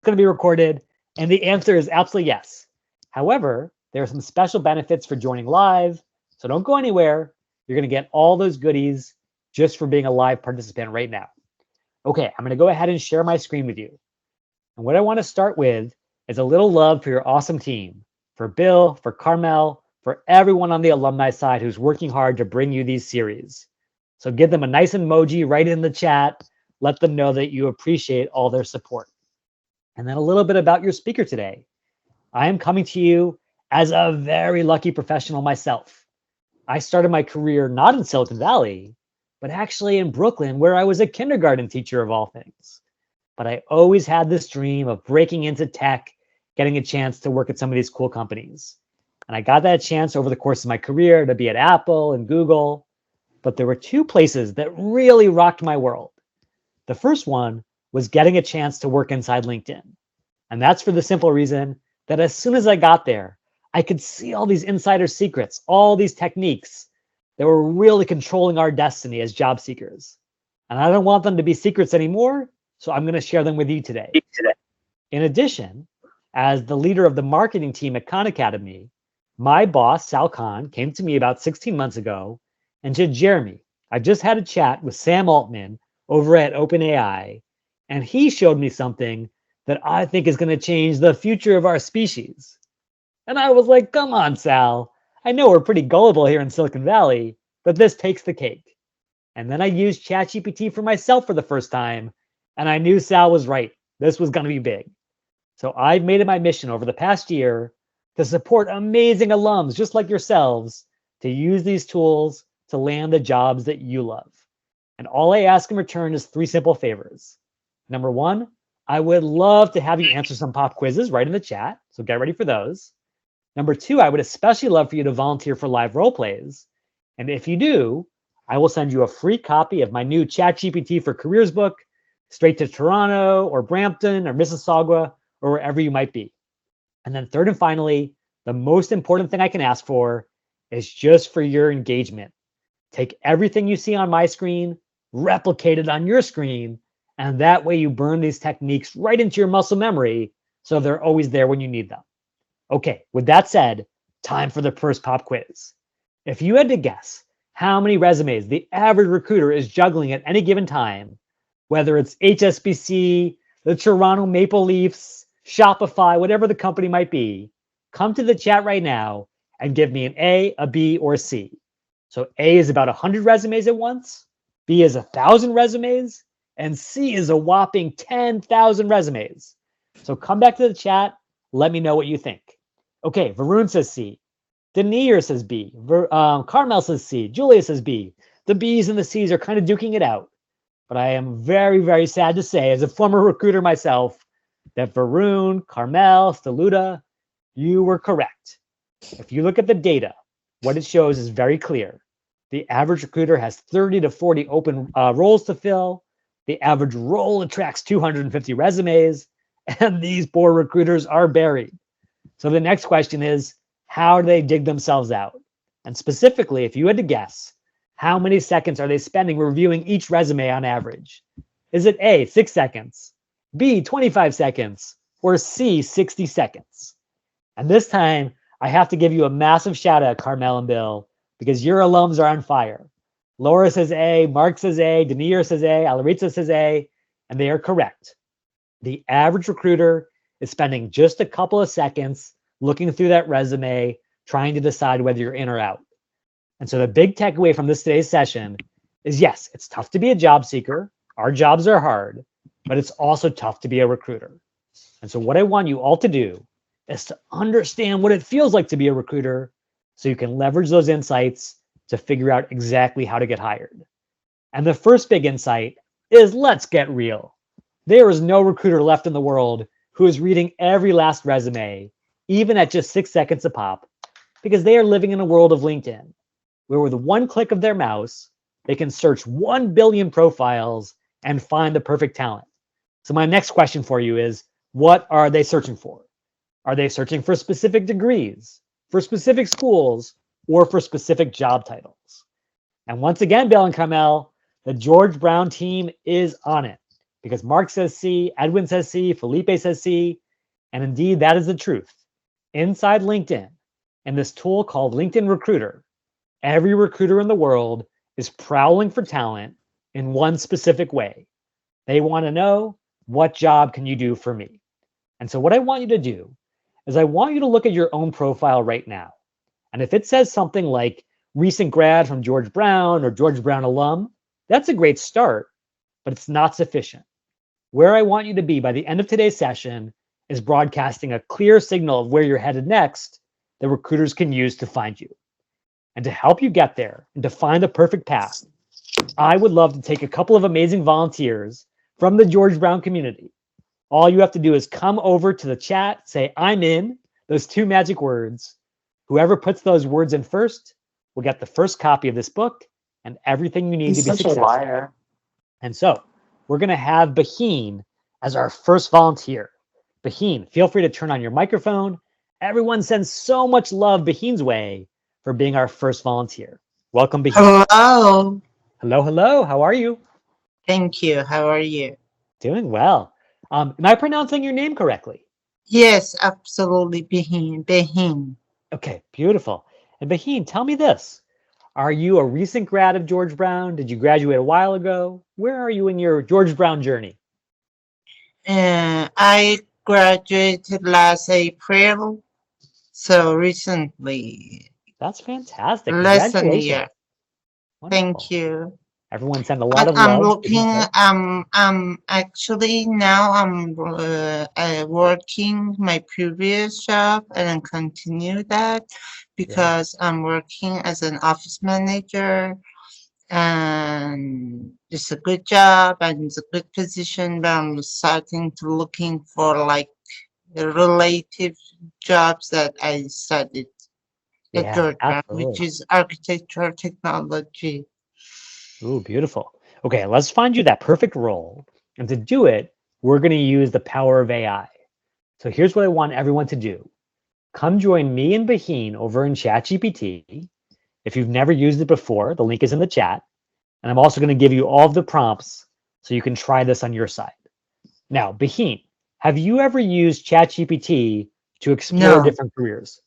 going to be recorded? And the answer is absolutely yes. However, there are some special benefits for joining live. So don't go anywhere. You're going to get all those goodies just for being a live participant right now. Okay, I'm going to go ahead and share my screen with you. And what I want to start with is a little love for your awesome team, for Bill, for Carmel, for everyone on the alumni side who's working hard to bring you these series. So give them a nice emoji right in the chat. Let them know that you appreciate all their support. And then a little bit about your speaker today. I am coming to you as a very lucky professional myself. I started my career not in Silicon Valley, but actually in Brooklyn, where I was a kindergarten teacher of all things. But I always had this dream of breaking into tech, getting a chance to work at some of these cool companies. And I got that chance over the course of my career to be at Apple and Google. But there were two places that really rocked my world. The first one was getting a chance to work inside LinkedIn. And that's for the simple reason that as soon as I got there, I could see all these insider secrets, all these techniques that were really controlling our destiny as job seekers. And I don't want them to be secrets anymore, so I'm going to share them with you today. In addition, as the leader of the marketing team at Khan Academy, my boss, Sal Khan, came to me about 16 months ago and said, Jeremy, I just had a chat with Sam Altman over at OpenAI, and he showed me something that I think is going to change the future of our species. And I was like, come on, Sal. I know we're pretty gullible here in Silicon Valley, but this takes the cake. And then I used ChatGPT for myself for the first time, and I knew Sal was right. This was going to be big. So I've made it my mission over the past year to support amazing alums just like yourselves to use these tools to land the jobs that you love. And all I ask in return is 3 simple favors. Number 1, I would love to have you answer some pop quizzes right in the chat, so get ready for those. Number 2, I would especially love for you to volunteer for live role plays. And if you do, I will send you a free copy of my new ChatGPT for Careers book straight to Toronto or Brampton or Mississauga or wherever you might be. And then third and finally, the most important thing I can ask for is just for your engagement. Take everything you see on my screen, replicate it on your screen, and that way you burn these techniques right into your muscle memory so they're always there when you need them. Okay, with that said, time for the first pop quiz. If you had to guess how many resumes the average recruiter is juggling at any given time, whether it's HSBC, the Toronto Maple Leafs, Shopify, whatever the company might be, come to the chat right now and give me an A, a B, or a C. So A is about 100 resumes at once, B is 1,000 resumes, and C is a whopping 10,000 resumes. So come back to the chat, let me know what you think. Okay, Varun says C. Denier says B. Carmel says C. Julia says B. The B's and the C's are kind of duking it out. But I am very, very sad to say, as a former recruiter myself, that Varun, Carmel, Steluda, you were correct. If you look at the data, what it shows is very clear. The average recruiter has 30 to 40 open roles to fill. The average role attracts 250 resumes, and these poor recruiters are buried. So the next question is, how do they dig themselves out? And specifically, if you had to guess, how many seconds are they spending reviewing each resume on average? Is it A, 6 seconds, B, 25 seconds, or C, 60 seconds? And this time, I have to give you a massive shout out, Carmel and Bill, because your alums are on fire. Laura says A, Mark says A, Denier says A, Alaritza says A, and they are correct. The average recruiter is spending just a couple of seconds looking through that resume, trying to decide whether you're in or out. And so the big takeaway from today's session is, yes, it's tough to be a job seeker. Our jobs are hard, but it's also tough to be a recruiter. And so what I want you all to do is to understand what it feels like to be a recruiter so you can leverage those insights to figure out exactly how to get hired. And the first big insight is, let's get real. There is no recruiter left in the world who is reading every last resume, even at just 6 seconds a pop, because they are living in a world of LinkedIn, where with one click of their mouse, they can search 1 billion profiles and find the perfect talent. So my next question for you is, what are they searching for? Are they searching for specific degrees, for specific schools, or for specific job titles? And once again, Bill and Carmel, the George Brown team is on it. Because Mark says C, Edwin says C, Felipe says C, and indeed that is the truth. Inside LinkedIn, and this tool called LinkedIn Recruiter, every recruiter in the world is prowling for talent in one specific way. They want to know, what job can you do for me? And so what I want you to do is I want you to look at your own profile right now. And if it says something like recent grad from George Brown or George Brown alum, that's a great start, but it's not sufficient. Where I want you to be by the end of today's session is broadcasting a clear signal of where you're headed next that recruiters can use to find you. And to help you get there and to find the perfect path, I would love to take a couple of amazing volunteers from the George Brown community. All you have to do is come over to the chat, say, I'm in, those two magic words. Whoever puts those words in first will get the first copy of this book and everything you need to be successful. Liar. And so we're going to have Baheen as our first volunteer. Baheen, feel free to turn on your microphone. Everyone sends so much love Baheen's way for being our first volunteer. Welcome, Baheen. Hello. Hello, hello. How are you? Thank you. How are you? Doing well. Am I pronouncing your name correctly? Yes, absolutely. Behin. Behin. Okay, beautiful. And Baheen, tell me this. Are you a recent grad of George Brown? Did you graduate a while ago? Where are you in your George Brown journey? I graduated last April, so recently. That's fantastic. Less than a Congratulations. year. Wonderful. Thank you. Everyone send a lot But of I'm love. looking. Actually now I'm working my previous job and I continue that because I'm working as an office manager and it's a good job and it's a good position, but I'm starting to looking for like relative jobs that I studied at George Brown, which is architecture technology. Ooh, beautiful. Okay, let's find you that perfect role. And to do it, we're going to use the power of AI. So here's what I want everyone to do. Come join me and Baheen over in ChatGPT. If you've never used it before, the link is in the chat. And I'm also going to give you all of the prompts so you can try this on your side. Now, Baheen, have you ever used ChatGPT to explore different careers?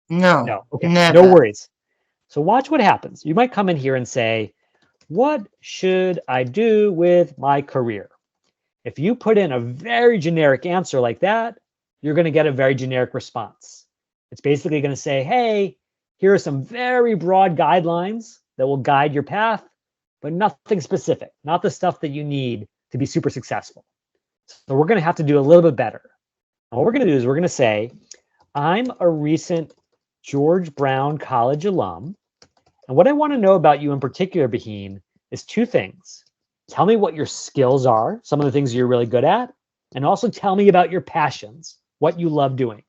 No. Okay, Never. No worries. So watch what happens. You might come in here and say, what should I do with my career? If you put in a very generic answer like that, you're going to get a very generic response. It's basically going to say, hey, here are some very broad guidelines that will guide your path, but nothing specific, not the stuff that you need to be super successful. So we're going to have to do a little bit better. And what we're going to do is we're going to say, I'm a recent George Brown College alum. And what I want to know about you in particular, Baheen, is two things. Tell me what your skills are, some of the things you're really good at, and also tell me about your passions, what you love doing.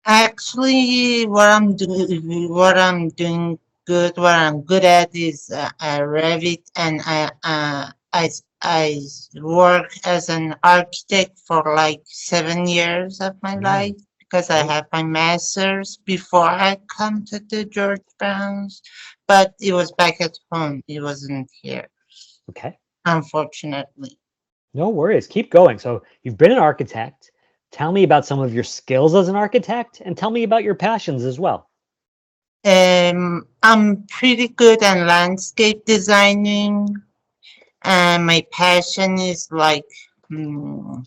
Actually, what I'm doing good, what I'm good at is Revit, and I work as an architect for like 7 years of my life because I have my master's before I come to the George Brown's, but it was back at home. It wasn't here. Okay. Unfortunately. No worries. Keep going. So you've been an architect. Tell me about some of your skills as an architect and tell me about your passions as well. I'm pretty good at landscape designing, and my passion is like, to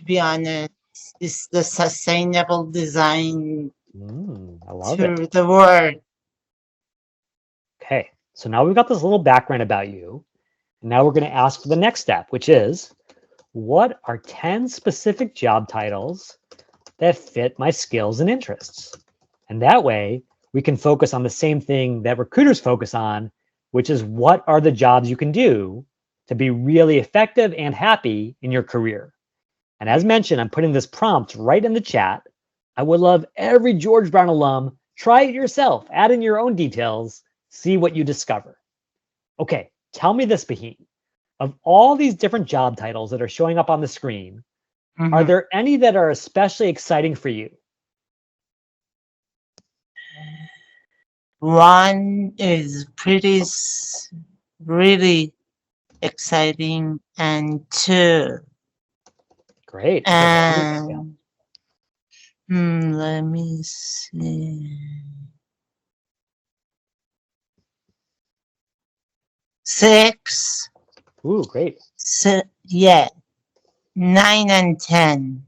be honest, is the sustainable design I love to it. the word. Okay, so now we've got this little background about you. And now we're going to ask for the next step, which is, what are 10 specific job titles that fit my skills and interests? And that way, we can focus on the same thing that recruiters focus on, which is what are the jobs you can do to be really effective and happy in your career. And as mentioned, I'm putting this prompt right in the chat. I would love every George Brown alum, try it yourself, add in your own details, see what you discover. Okay, tell me this, Baheen. Of all these different job titles that are showing up on the screen, are there any that are especially exciting for you? One is really exciting, and 2. Great. Okay, let me write down. And let me see. 6. Ooh, great. Yeah, 9 and 10.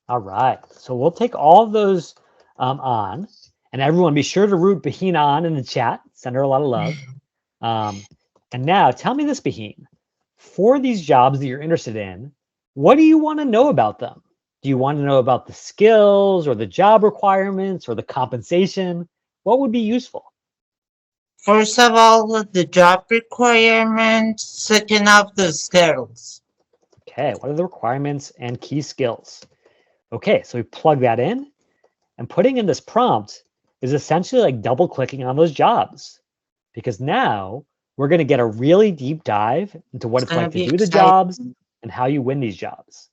All right. So we'll take all of those on, and everyone be sure to root Baheen on in the chat. Send her a lot of love. And now tell me this, Baheen. For these jobs that you're interested in, what do you want to know about them? Do you want to know about the skills or the job requirements or the compensation? What would be useful? First of all, the job requirements. Second of the skills. Okay, what are the requirements and key skills? Okay, so we plug that in, and putting in this prompt is essentially like double clicking on those jobs, because now we're going to get a really deep dive into what it's Gonna like to be do the exciting. jobs and how you win these jobs.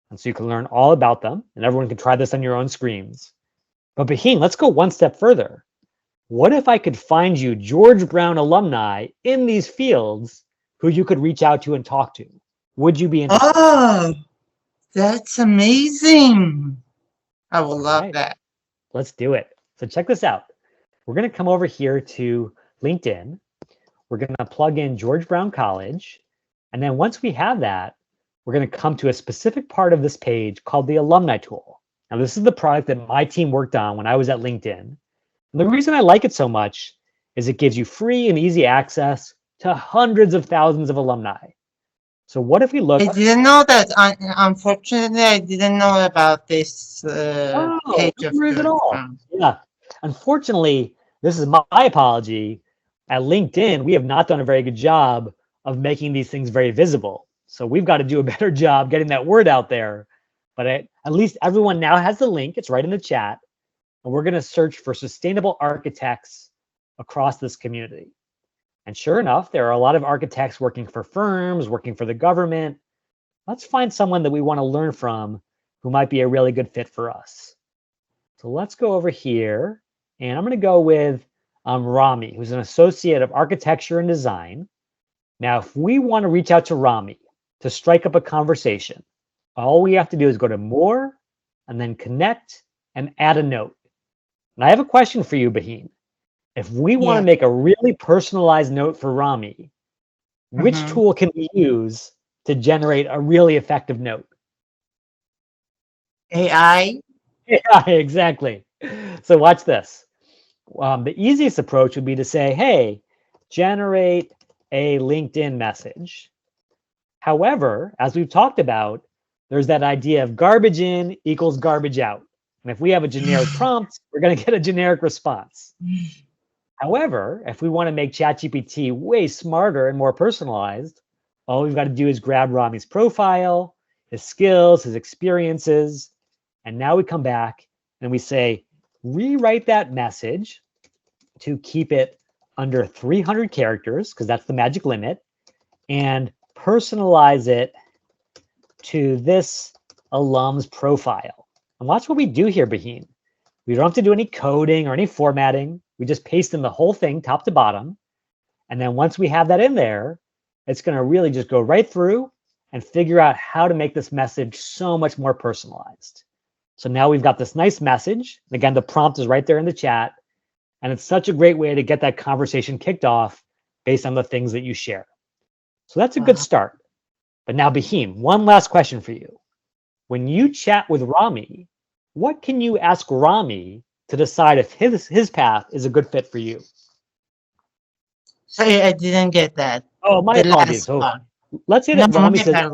And so you can learn all about them, and everyone can try this on your own screens. But Baheen, let's go one step further. What if I could find you George Brown alumni in these fields who you could reach out to and talk to? Would you be interested? Oh, that's amazing. I will All love right, that. let's do it. So check this out. We're going to come over here to LinkedIn. We're going to plug in George Brown College. And then once we have that, we're going to come to a specific part of this page called the Alumni Tool. Now, this is the product that my team worked on when I was at LinkedIn. And the reason I like it so much is it gives you free and easy access to hundreds of thousands of alumni. So what if we look? I didn't know that. Unfortunately, I didn't know about this Oh, page no of worries at George all. Brown. Yeah. Unfortunately, this is my apology. At LinkedIn, we have not done a very good job of making these things very visible. So we've got to do a better job getting that word out there. But at least everyone now has the link. It's right in the chat. And we're going to search for sustainable architects across this community. And sure enough, there are a lot of architects working for firms, working for the government. Let's find someone that we want to learn from who might be a really good fit for us. So let's go over here, and I'm going to go with Rami, who's an associate of architecture and design. Now, if we want to reach out to Rami to strike up a conversation, all we have to do is go to more and then connect and add a note. And I have a question for you, Baheen. If we want to make a really personalized note for Rami, which tool can we use to generate a really effective note? AI? Yeah, exactly. So watch this. The easiest approach would be to say, hey, generate a LinkedIn message. However, as we've talked about, there's that idea of garbage in equals garbage out. And if we have a generic prompt, we're going to get a generic response. However, if we want to make ChatGPT way smarter and more personalized, all we've got to do is grab Rami's profile, his skills, his experiences, and now we come back and we say, rewrite that message to keep it under 300 characters, because that's the magic limit, and personalize it to this alum's profile. And watch what we do here, Baheen. We don't have to do any coding or any formatting. We just paste in the whole thing top to bottom. And then once we have that in there, it's going to really just go right through and figure out how to make this message so much more personalized. So now we've got this nice message. And again, the prompt is right there in the chat. And it's such a great way to get that conversation kicked off based on the things that you share. So that's a good start. But now, Baheen, one last question for you. When you chat with Rami, what can you ask Rami to decide if his path is a good fit for you? Sorry, I didn't get that. Oh, my apologies. So let's say that Rami says,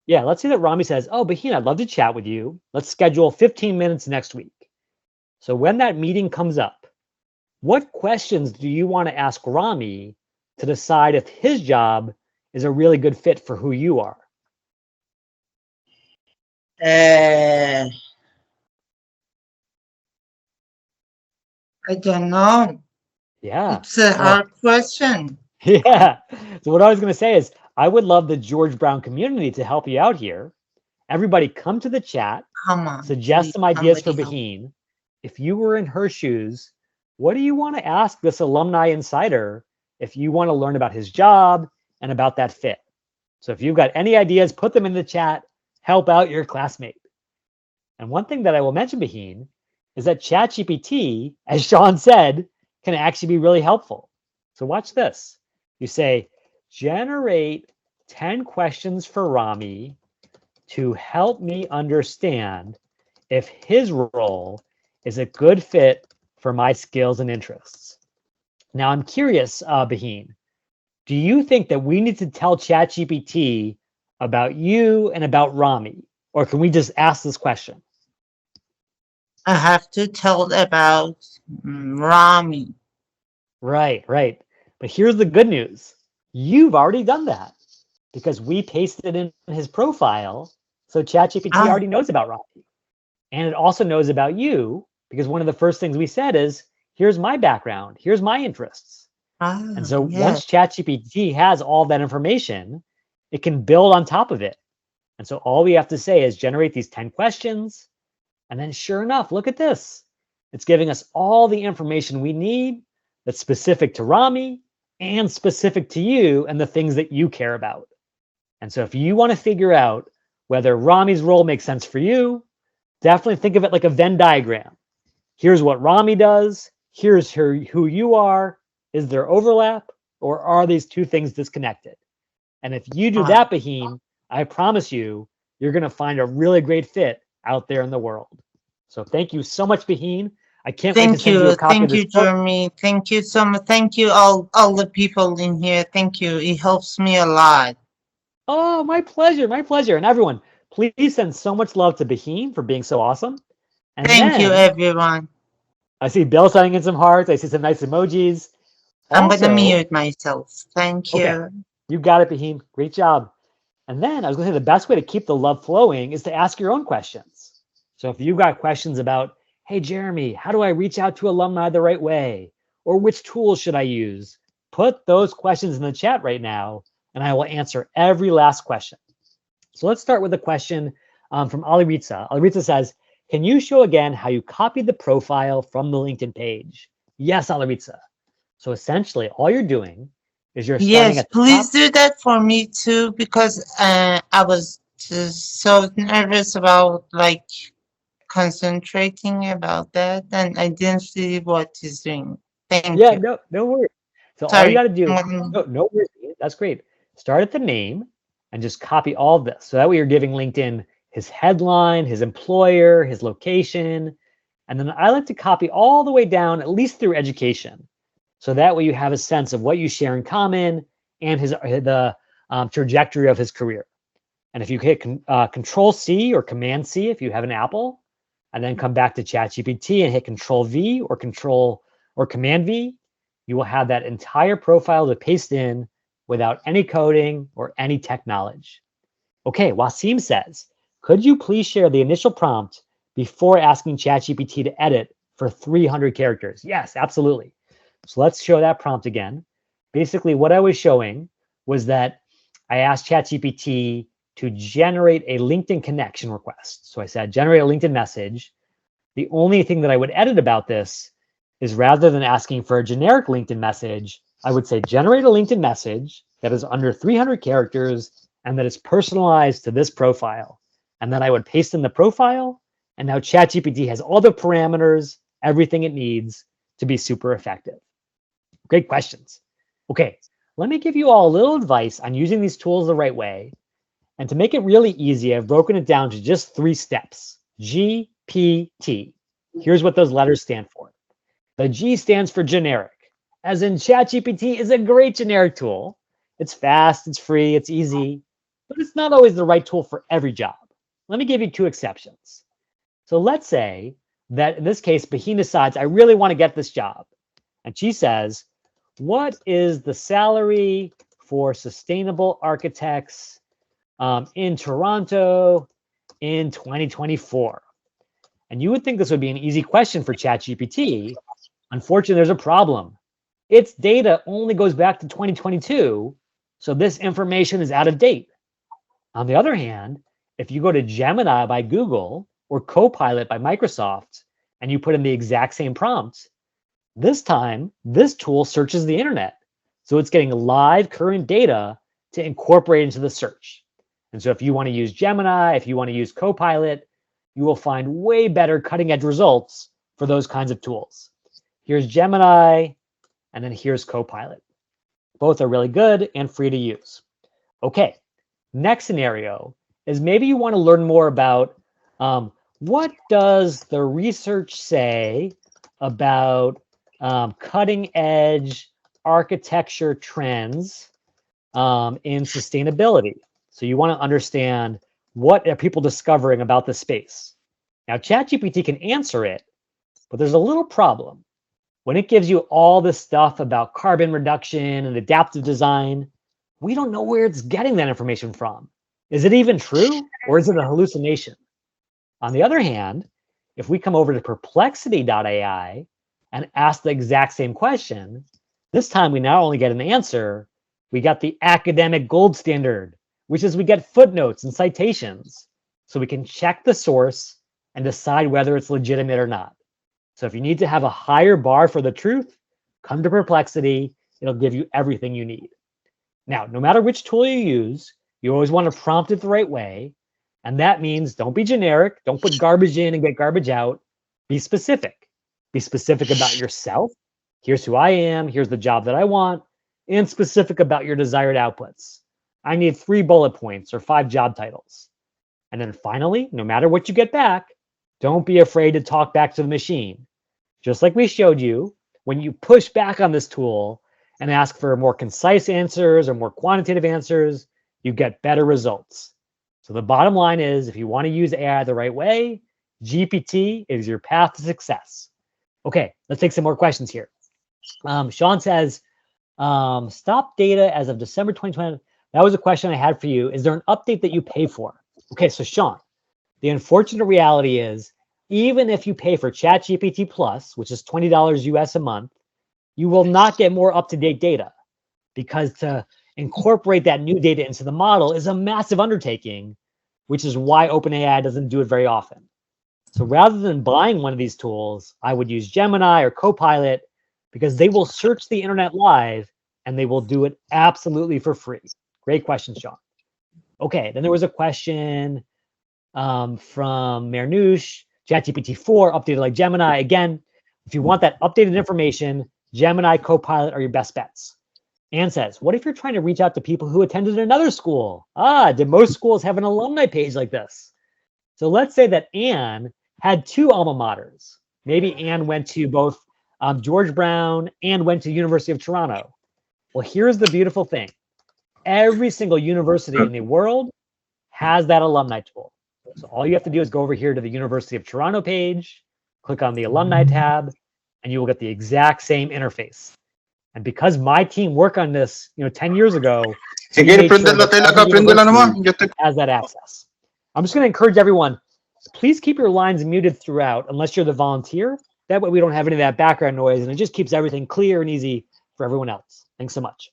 yeah, let's say that Rami says, oh, Baheen, I'd love to chat with you. Let's schedule 15 minutes next week. So when that meeting comes up, what questions do you want to ask Rami to decide if his job is a really good fit for who you are? I don't know. Yeah. It's a hard question. Yeah. So what I was going to say is I would love the George Brown community to help you out here. Everybody come to the chat, Come on. suggest some ideas for Baheen. If you were in her shoes, what do you want to ask this alumni insider if you want to learn about his job and about that fit. So if you've got any ideas, put them in the chat. Help out your classmate. And one thing that I will mention, Baheen, is that ChatGPT, as Sean said, can actually be really helpful. So watch this. You say, generate 10 questions for Rami to help me understand if his role is a good fit for my skills and interests. Now, I'm curious, Baheen, do you think that we need to tell ChatGPT about you and about Rami? Or can we just ask this question? I have to tell about Rami. Right, right. But here's the good news. You've already done that because we pasted in his profile. So ChatGPT Ah, already knows about Rami. And it also knows about you because one of the first things we said is, here's my background, here's my interests. And so yeah. once ChatGPT has all that information, it can build on top of it. And so all we have to say is generate these 10 questions. And then sure enough, look at this. It's giving us all the information we need that's specific to Rami and specific to you and the things that you care about. And so if you want to figure out whether Rami's role makes sense for you, definitely think of it like a Venn diagram. Here's what Rami does. Here's who you are. Is there overlap, or are these two things disconnected? And if you do that, Baheen, I promise you, you're going to find a really great fit out there in the world. So thank you so much, Baheen. I can't wait to send you a copy of this book. Jeremy. Thank you so much. Thank you all the people in here. Thank you. It helps me a lot. Oh, my pleasure, my pleasure. And everyone, please send so much love to Baheen for being so awesome. And Thank you, then everyone. I see Bill sending in some hearts. I see some nice emojis. I'm going to Also, mute myself. Thank you. okay, you got it, Baheen. Great job. And then I was going to say the best way to keep the love flowing is to ask your own questions. So if you've got questions about, hey, Jeremy, how do I reach out to alumni the right way? Or which tools should I use? Put those questions in the chat right now, and I will answer every last question. So let's start with a question from Aliritza. Aliritza says, can you show again how you copied the profile from the LinkedIn page? Yes, Aliritza. So essentially, all you're doing is you're starting at the Please top. do that for me too, because I was just so nervous about like concentrating about that, and I didn't see what he's doing. Thank you. No worries. So all you Sorry. got to do, no worries. That's great. Start at the name and just copy all of this. So that way you're giving LinkedIn his headline, his employer, his location. And then I like to copy all the way down, at least through education. So that way you have a sense of what you share in common and the trajectory of his career. And if you hit Control C or Command C, if you have an Apple, and then come back to ChatGPT and hit Control V or Command V, you will have that entire profile to paste in without any coding or any tech knowledge. Okay, Wasim says, could you please share the initial prompt before asking ChatGPT to edit for 300 characters? Yes, absolutely. So let's show that prompt again. Basically, what I was showing was that I asked ChatGPT to generate a LinkedIn connection request. So I said, generate a LinkedIn message. The only thing that I would edit about this is rather than asking for a generic LinkedIn message, I would say, generate a LinkedIn message that is under 300 characters and that is personalized to this profile. And then I would paste in the profile. And now ChatGPT has all the parameters, everything it needs to be super effective. Great questions. Okay, let me give you all a little advice on using these tools the right way. And to make it really easy, I've broken it down to just 3 steps. GPT. Here's what those letters stand for. The G stands for generic, as in ChatGPT is a great generic tool. It's fast, it's free, it's easy, but it's not always the right tool for every job. Let me give you 2 exceptions. So let's say that in this case, Baheen decides, I really want to get this job. And she says, what is the salary for sustainable architects in Toronto in 2024? And you would think this would be an easy question for ChatGPT. Unfortunately, there's a problem. Its data only goes back to 2022, so this information is out of date. On the other hand, if you go to Gemini by Google or Copilot by Microsoft, and you put in the exact same prompt, this time, this tool searches the internet. So it's getting live current data to incorporate into the search. And so if you want to use Gemini, if you want to use Copilot, you will find way better cutting edge results for those kinds of tools. Here's Gemini, and then here's Copilot. Both are really good and free to use. Okay, next scenario is maybe you want to learn more about what does the research say about cutting edge architecture trends in sustainability. So you want to understand what are people discovering about the space. Now, ChatGPT can answer it, but there's a little problem. When it gives you all this stuff about carbon reduction and adaptive design, we don't know where it's getting that information from. Is it even true, or is it a hallucination? On the other hand, if we come over to perplexity.ai and ask the exact same question, this time we not only get an answer, we got the academic gold standard, which is we get footnotes and citations, so we can check the source and decide whether it's legitimate or not. So if you need to have a higher bar for the truth, come to Perplexity. It'll give you everything you need. Now, no matter which tool you use, you always want to prompt it the right way. And that means don't be generic. Don't put garbage in and get garbage out. Be specific. Be specific about yourself. Here's who I am. Here's the job that I want. And specific about your desired outputs. I need 3 bullet points or 5 job titles. And then finally, no matter what you get back, don't be afraid to talk back to the machine. Just like we showed you, when you push back on this tool and ask for more concise answers or more quantitative answers, you get better results. So the bottom line is, if you want to use AI the right way, GPT is your path to success. Okay, let's take some more questions here. Sean says, stop data as of December 2020. That was a question I had for you. Is there an update that you pay for? Okay, so Sean, the unfortunate reality is, even if you pay for ChatGPT Plus, which is $20 US a month, you will not get more up-to-date data, because to incorporate that new data into the model is a massive undertaking, which is why OpenAI doesn't do it very often. So rather than buying one of these tools, I would use Gemini or Copilot, because they will search the internet live and they will do it absolutely for free. Great question, Sean. Okay, then there was a question from Marnouche, ChatGPT 4 updated like Gemini. Again, if you want that updated information, Gemini, Copilot are your best bets. Anne says, what if you're trying to reach out to people who attended another school? Did most schools have an alumni page like this? So let's say that Anne had 2 alma maters. Maybe Anne went to both George Brown and went to University of Toronto. Well, here's the beautiful thing. Every single university in the world has that alumni tool. So all you have to do is go over here to the University of Toronto page, click on the alumni tab, and you will get the exact same interface. And because my team worked on this, 10 years ago, we made sure that every university has that access. I'm just going to encourage everyone, please keep your lines muted throughout, unless you're the volunteer. That way we don't have any of that background noise, and it just keeps everything clear and easy for everyone else. Thanks so much.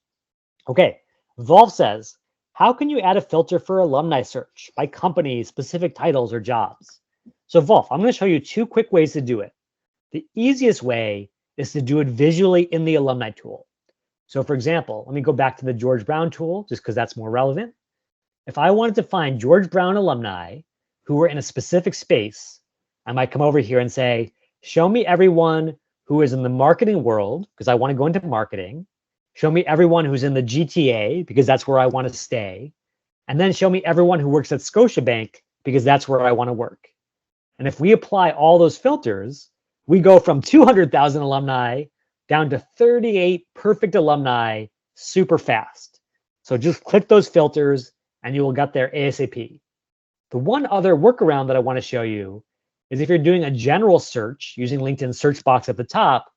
Okay, Volv says, how can you add a filter for alumni search by company, specific titles, or jobs? So Volv, I'm going to show you 2 quick ways to do it. The easiest way is to do it visually in the alumni tool. So for example, let me go back to the George Brown tool, just because that's more relevant. If I wanted to find George Brown alumni who were in a specific space, I might come over here and say, show me everyone who is in the marketing world, because I want to go into marketing. Show me everyone who's in the GTA, because that's where I want to stay. And then show me everyone who works at Scotiabank, because that's where I want to work. And if we apply all those filters, we go from 200,000 alumni down to 38 perfect alumni super fast. So just click those filters and you will get there ASAP. The one other workaround that I want to show you is if you're doing a general search using LinkedIn search box at the top,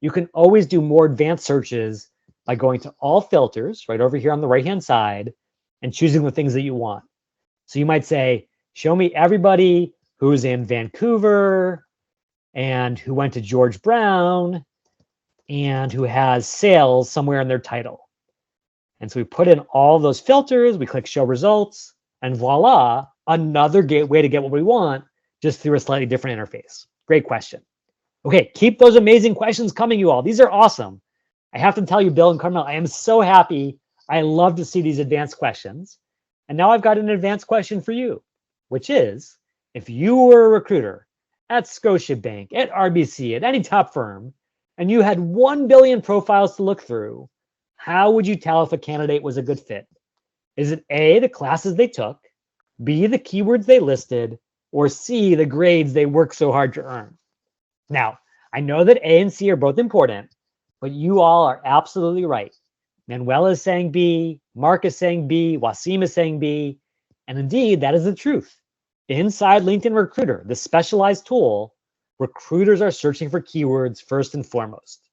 you can always do more advanced searches by going to all filters right over here on the right-hand side and choosing the things that you want. So you might say, show me everybody who's in Vancouver and who went to George Brown and who has sales somewhere in their title. And so we put in all those filters, we click show results, and voila, another way to get what we want, just through a slightly different interface. Great question. Okay, keep those amazing questions coming, you all. These are awesome. I have to tell you, Bill and Carmel, I am so happy I love to see these advanced questions. And now I've got an advanced question for you, which is, if you were a recruiter at Scotiabank, at RBC, at any top firm, and you had 1 billion profiles to look through, how would you tell if a candidate was a good fit? Is it A, the classes they took, B, the keywords they listed, or C, the grades they worked so hard to earn? Now, I know that A and C are both important, but you all are absolutely right. Manuel is saying B, Mark is saying B, Wasim is saying B, and indeed, that is the truth. Inside LinkedIn Recruiter, the specialized tool, recruiters are searching for keywords first and foremost.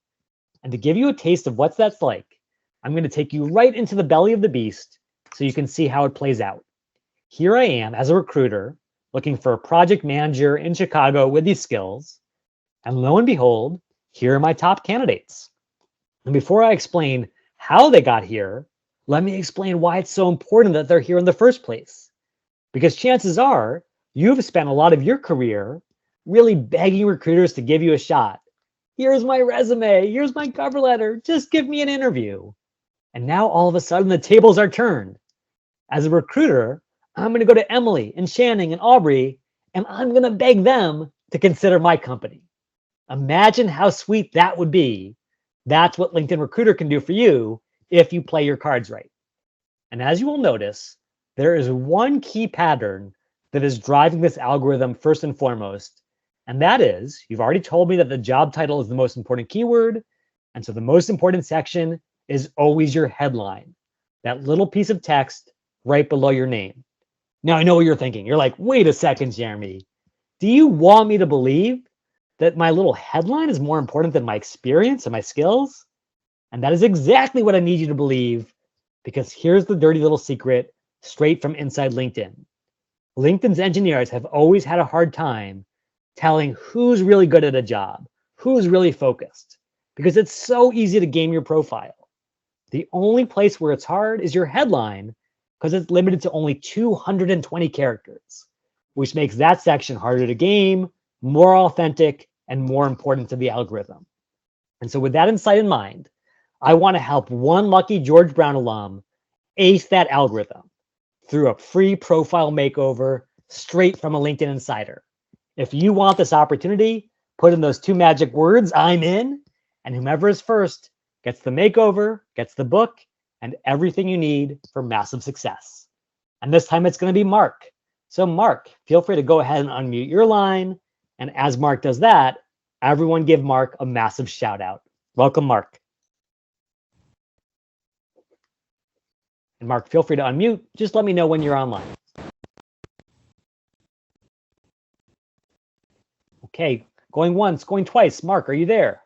And to give you a taste of what that's like, I'm going to take you right into the belly of the beast so you can see how it plays out. Here I am as a recruiter looking for a project manager in Chicago with these skills. And lo and behold, here are my top candidates. And before I explain how they got here, let me explain why it's so important that they're here in the first place. Because chances are you've spent a lot of your career really begging recruiters to give you a shot. Here's my resume. Here's my cover letter. Just give me an interview. And now all of a sudden the tables are turned. As a recruiter, I'm going to go to Emily and Channing and Aubrey, and I'm going to beg them to consider my company. Imagine how sweet that would be. That's what LinkedIn Recruiter can do for you if you play your cards right. And as you will notice, there is one key pattern that is driving this algorithm first and foremost. And that is, you've already told me that the job title is the most important keyword. And so the most important section is always your headline, that little piece of text right below your name. Now, I know what you're thinking. You're like, wait a second, Jeremy. Do you want me to believe that my little headline is more important than my experience and my skills? And that is exactly what I need you to believe, because here's the dirty little secret straight from inside LinkedIn. LinkedIn's engineers have always had a hard time telling who's really good at a job, who's really focused, because it's so easy to game your profile. The only place where it's hard is your headline, because it's limited to only 220 characters, which makes that section harder to game, more authentic, and more important to the algorithm. And so with that insight in mind, I want to help one lucky George Brown alum ace that algorithm through a free profile makeover straight from a LinkedIn insider. If you want this opportunity, put in those two magic words, I'm in, and whomever is first gets the makeover, gets the book, and everything you need for massive success. And this time it's going to be Mark. So Mark, feel free to go ahead and unmute your line. And as Mark does that, everyone give Mark a massive shout out. Welcome, Mark. And Mark, feel free to unmute. Just let me know when you're online. Okay, going once, going twice. Mark, are you there?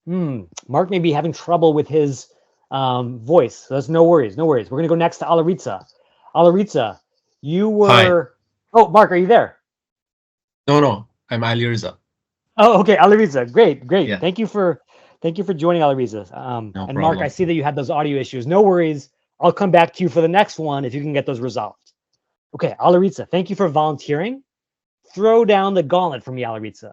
Mark may be having trouble with his voice. So that's no worries, no worries. We're going to go next to Alaritza. Alaritza, you were... Hi. Oh, Mark, are you there? No, I'm Alirza. Oh, okay, Alaritza. Great. Yeah. Thank you for joining, Alaritza. No and problem. Mark, I see that you had those audio issues. No worries. I'll come back to you for the next one if you can get those resolved. Okay, Alaritza, thank you for volunteering. Throw down the gauntlet for me, Alaritza.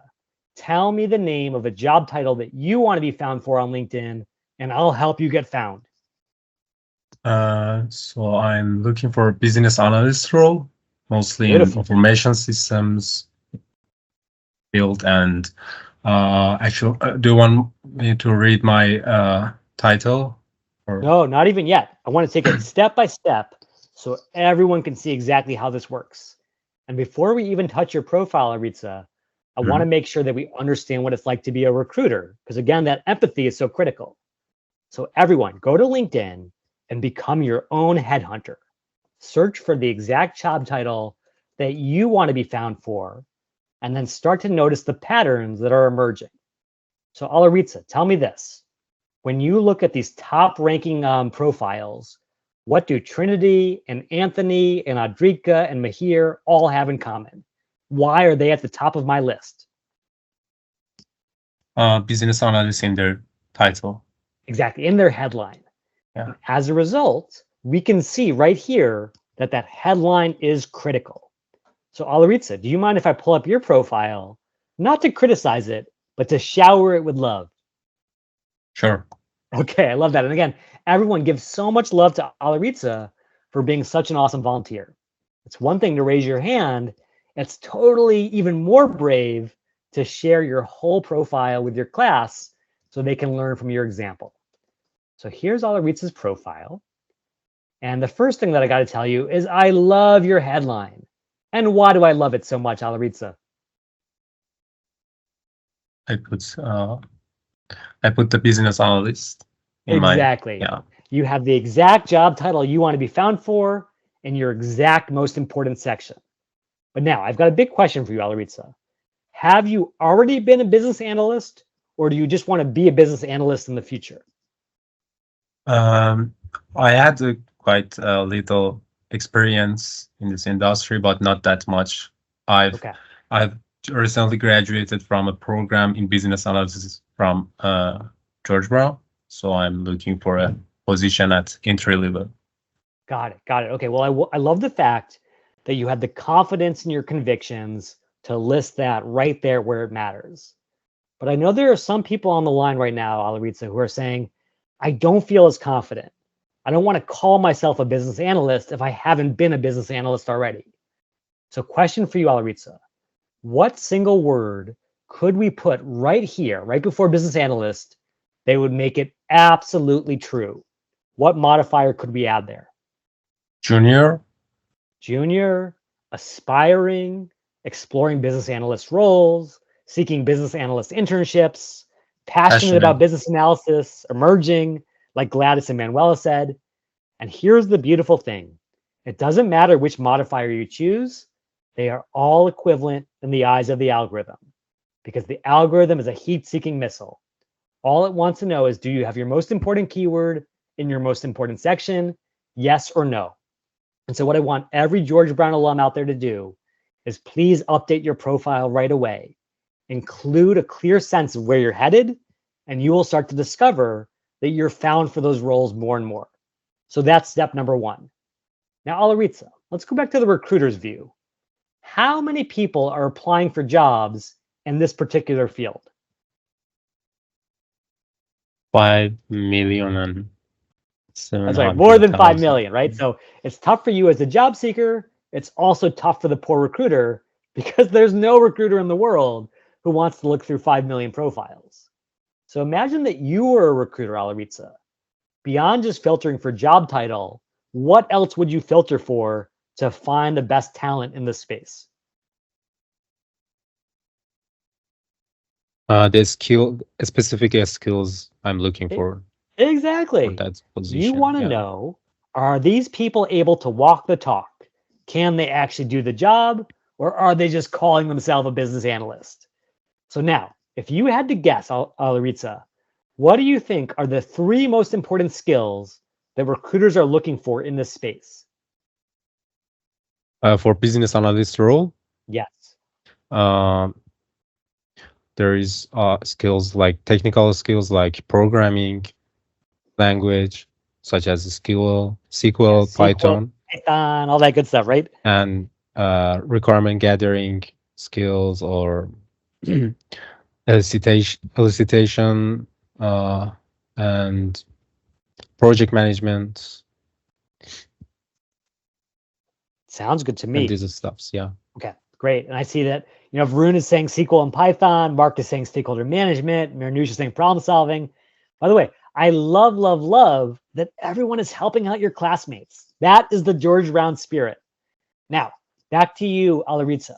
Tell me the name of a job title that you want to be found for on LinkedIn, and I'll help you get found. So I'm looking for a business analyst role, mostly in information systems field. And actually, do you want me to read my title? Or? No, not even yet. I want to take it step by step so everyone can see exactly how this works. And before we even touch your profile, Aritza, I want to make sure that we understand what it's like to be a recruiter, because again, that empathy is so critical. So everyone, go to LinkedIn and become your own headhunter. Search for the exact job title that you want to be found for, and then start to notice the patterns that are emerging. So Alaritza, tell me this. When you look at these top ranking profiles, what do Trinity and Anthony and Adrika and Mahir all have in common? Why are they at the top of my list? Business analyst in their title. Exactly, in their headline. Yeah. As a result, we can see right here that that headline is critical. So Alaritza, do you mind if I pull up your profile, not to criticize it, but to shower it with love? Sure. Okay, I love that. And again, everyone gives so much love to Alaritza for being such an awesome volunteer. It's one thing to raise your hand. It's totally even more brave to share your whole profile with your class so they can learn from your example. So here's Alaritza's profile. And the first thing that I got to tell you is I love your headline. And why do I love it so much, Alaritza? I put the business analyst in Exactly. my, yeah. You have the exact job title you want to be found for in your exact most important section. But now I've got a big question for you, Alaritza. Have you already been a business analyst, or do you just want to be a business analyst in the future? I had a quite little experience in this industry, but not that much. I've recently graduated from a program in business analysis from George Brown, so I'm looking for a position at entry level. Got it. Okay, well, I love the fact that you had the confidence in your convictions to list that right there where it matters. But I know there are some people on the line right now, Alaritza, who are saying, I don't feel as confident. I don't want to call myself a business analyst if I haven't been a business analyst already. So question for you, Alaritza. What single word could we put right here, right before business analyst, that would make it absolutely true? What modifier could we add there? Junior, aspiring, exploring business analyst roles, seeking business analyst internships, passionate about business analysis, emerging, like Gladys and Manuela said. And here's the beautiful thing. It doesn't matter which modifier you choose. They are all equivalent in the eyes of the algorithm, because the algorithm is a heat-seeking missile. All it wants to know is, do you have your most important keyword in your most important section? Yes or no? And so what I want every George Brown alum out there to do is please update your profile right away. Include a clear sense of where you're headed, and you will start to discover that you're found for those roles more and more. So that's step number one. Now, Alaritza, let's go back to the recruiter's view. How many people are applying for jobs in this particular field? 5 million and 700,000. That's right, more than 5 million, right? So it's tough for you as a job seeker. It's also tough for the poor recruiter, because there's no recruiter in the world who wants to look through 5 million profiles. So imagine that you were a recruiter, Alaritza. Beyond just filtering for job title, what else would you filter for to find the best talent in this space? The specific skills I'm looking for. Exactly. For that position. You want to know, are these people able to walk the talk? Can they actually do the job, or are they just calling themselves a business analyst? So now, if you had to guess, Alaritza, what do you think are the 3 most important skills that recruiters are looking for in this space? For business analyst role? Yes. There is skills like technical skills like programming, language, such as SQL, Python, all that good stuff, right? And requirement gathering skills or elicitation and project management. Sounds good to me. And these stuffs, yeah. Okay, great. And I see that, Varun is saying SQL and Python, Mark is saying stakeholder management, Marinush is saying problem solving. By the way, I love that everyone is helping out your classmates. That is the George Brown spirit. Now, back to you, Alaritza.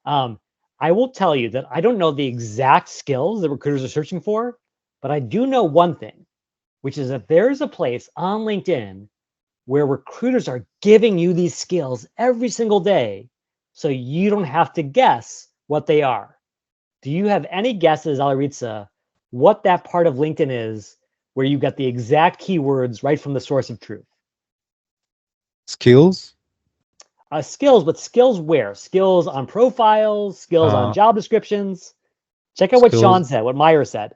I will tell you that I don't know the exact skills that recruiters are searching for, but I do know one thing, which is that there is a place on LinkedIn where recruiters are giving you these skills every single day, so you don't have to guess what they are. Do you have any guesses, Alaritza, what that part of LinkedIn is where you get the exact keywords right from the source of truth? Skills? Skills, but skills where? Skills on profiles, skills on job descriptions. Check out what Sean said, what Meyer said,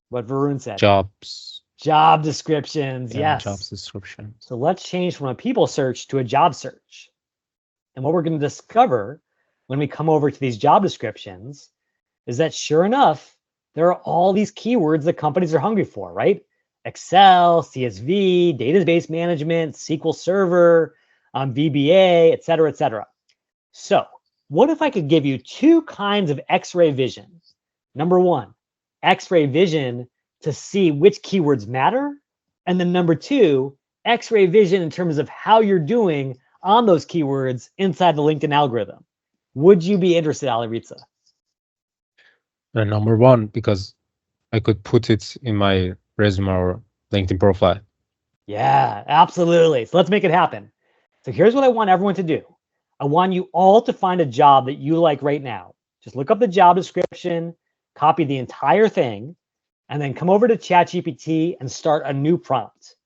what Varun said. Jobs. Job descriptions, yes. Job description. So let's change from a people search to a job search. And what we're going to discover when we come over to these job descriptions is that sure enough, there are all these keywords that companies are hungry for, right? Excel, CSV, database management, SQL Server, VBA, et cetera, et cetera. So what if I could give you two kinds of X-ray vision? Number one, X-ray vision to see which keywords matter. And then number two, X-ray vision in terms of how you're doing on those keywords inside the LinkedIn algorithm. Would you be interested, Alarica? Number one, because I could put it in my resume or LinkedIn profile. Yeah, absolutely. So let's make it happen. So here's what I want everyone to do. I want you all to find a job that you like right now. Just look up the job description, copy the entire thing, and then come over to ChatGPT and start a new prompt.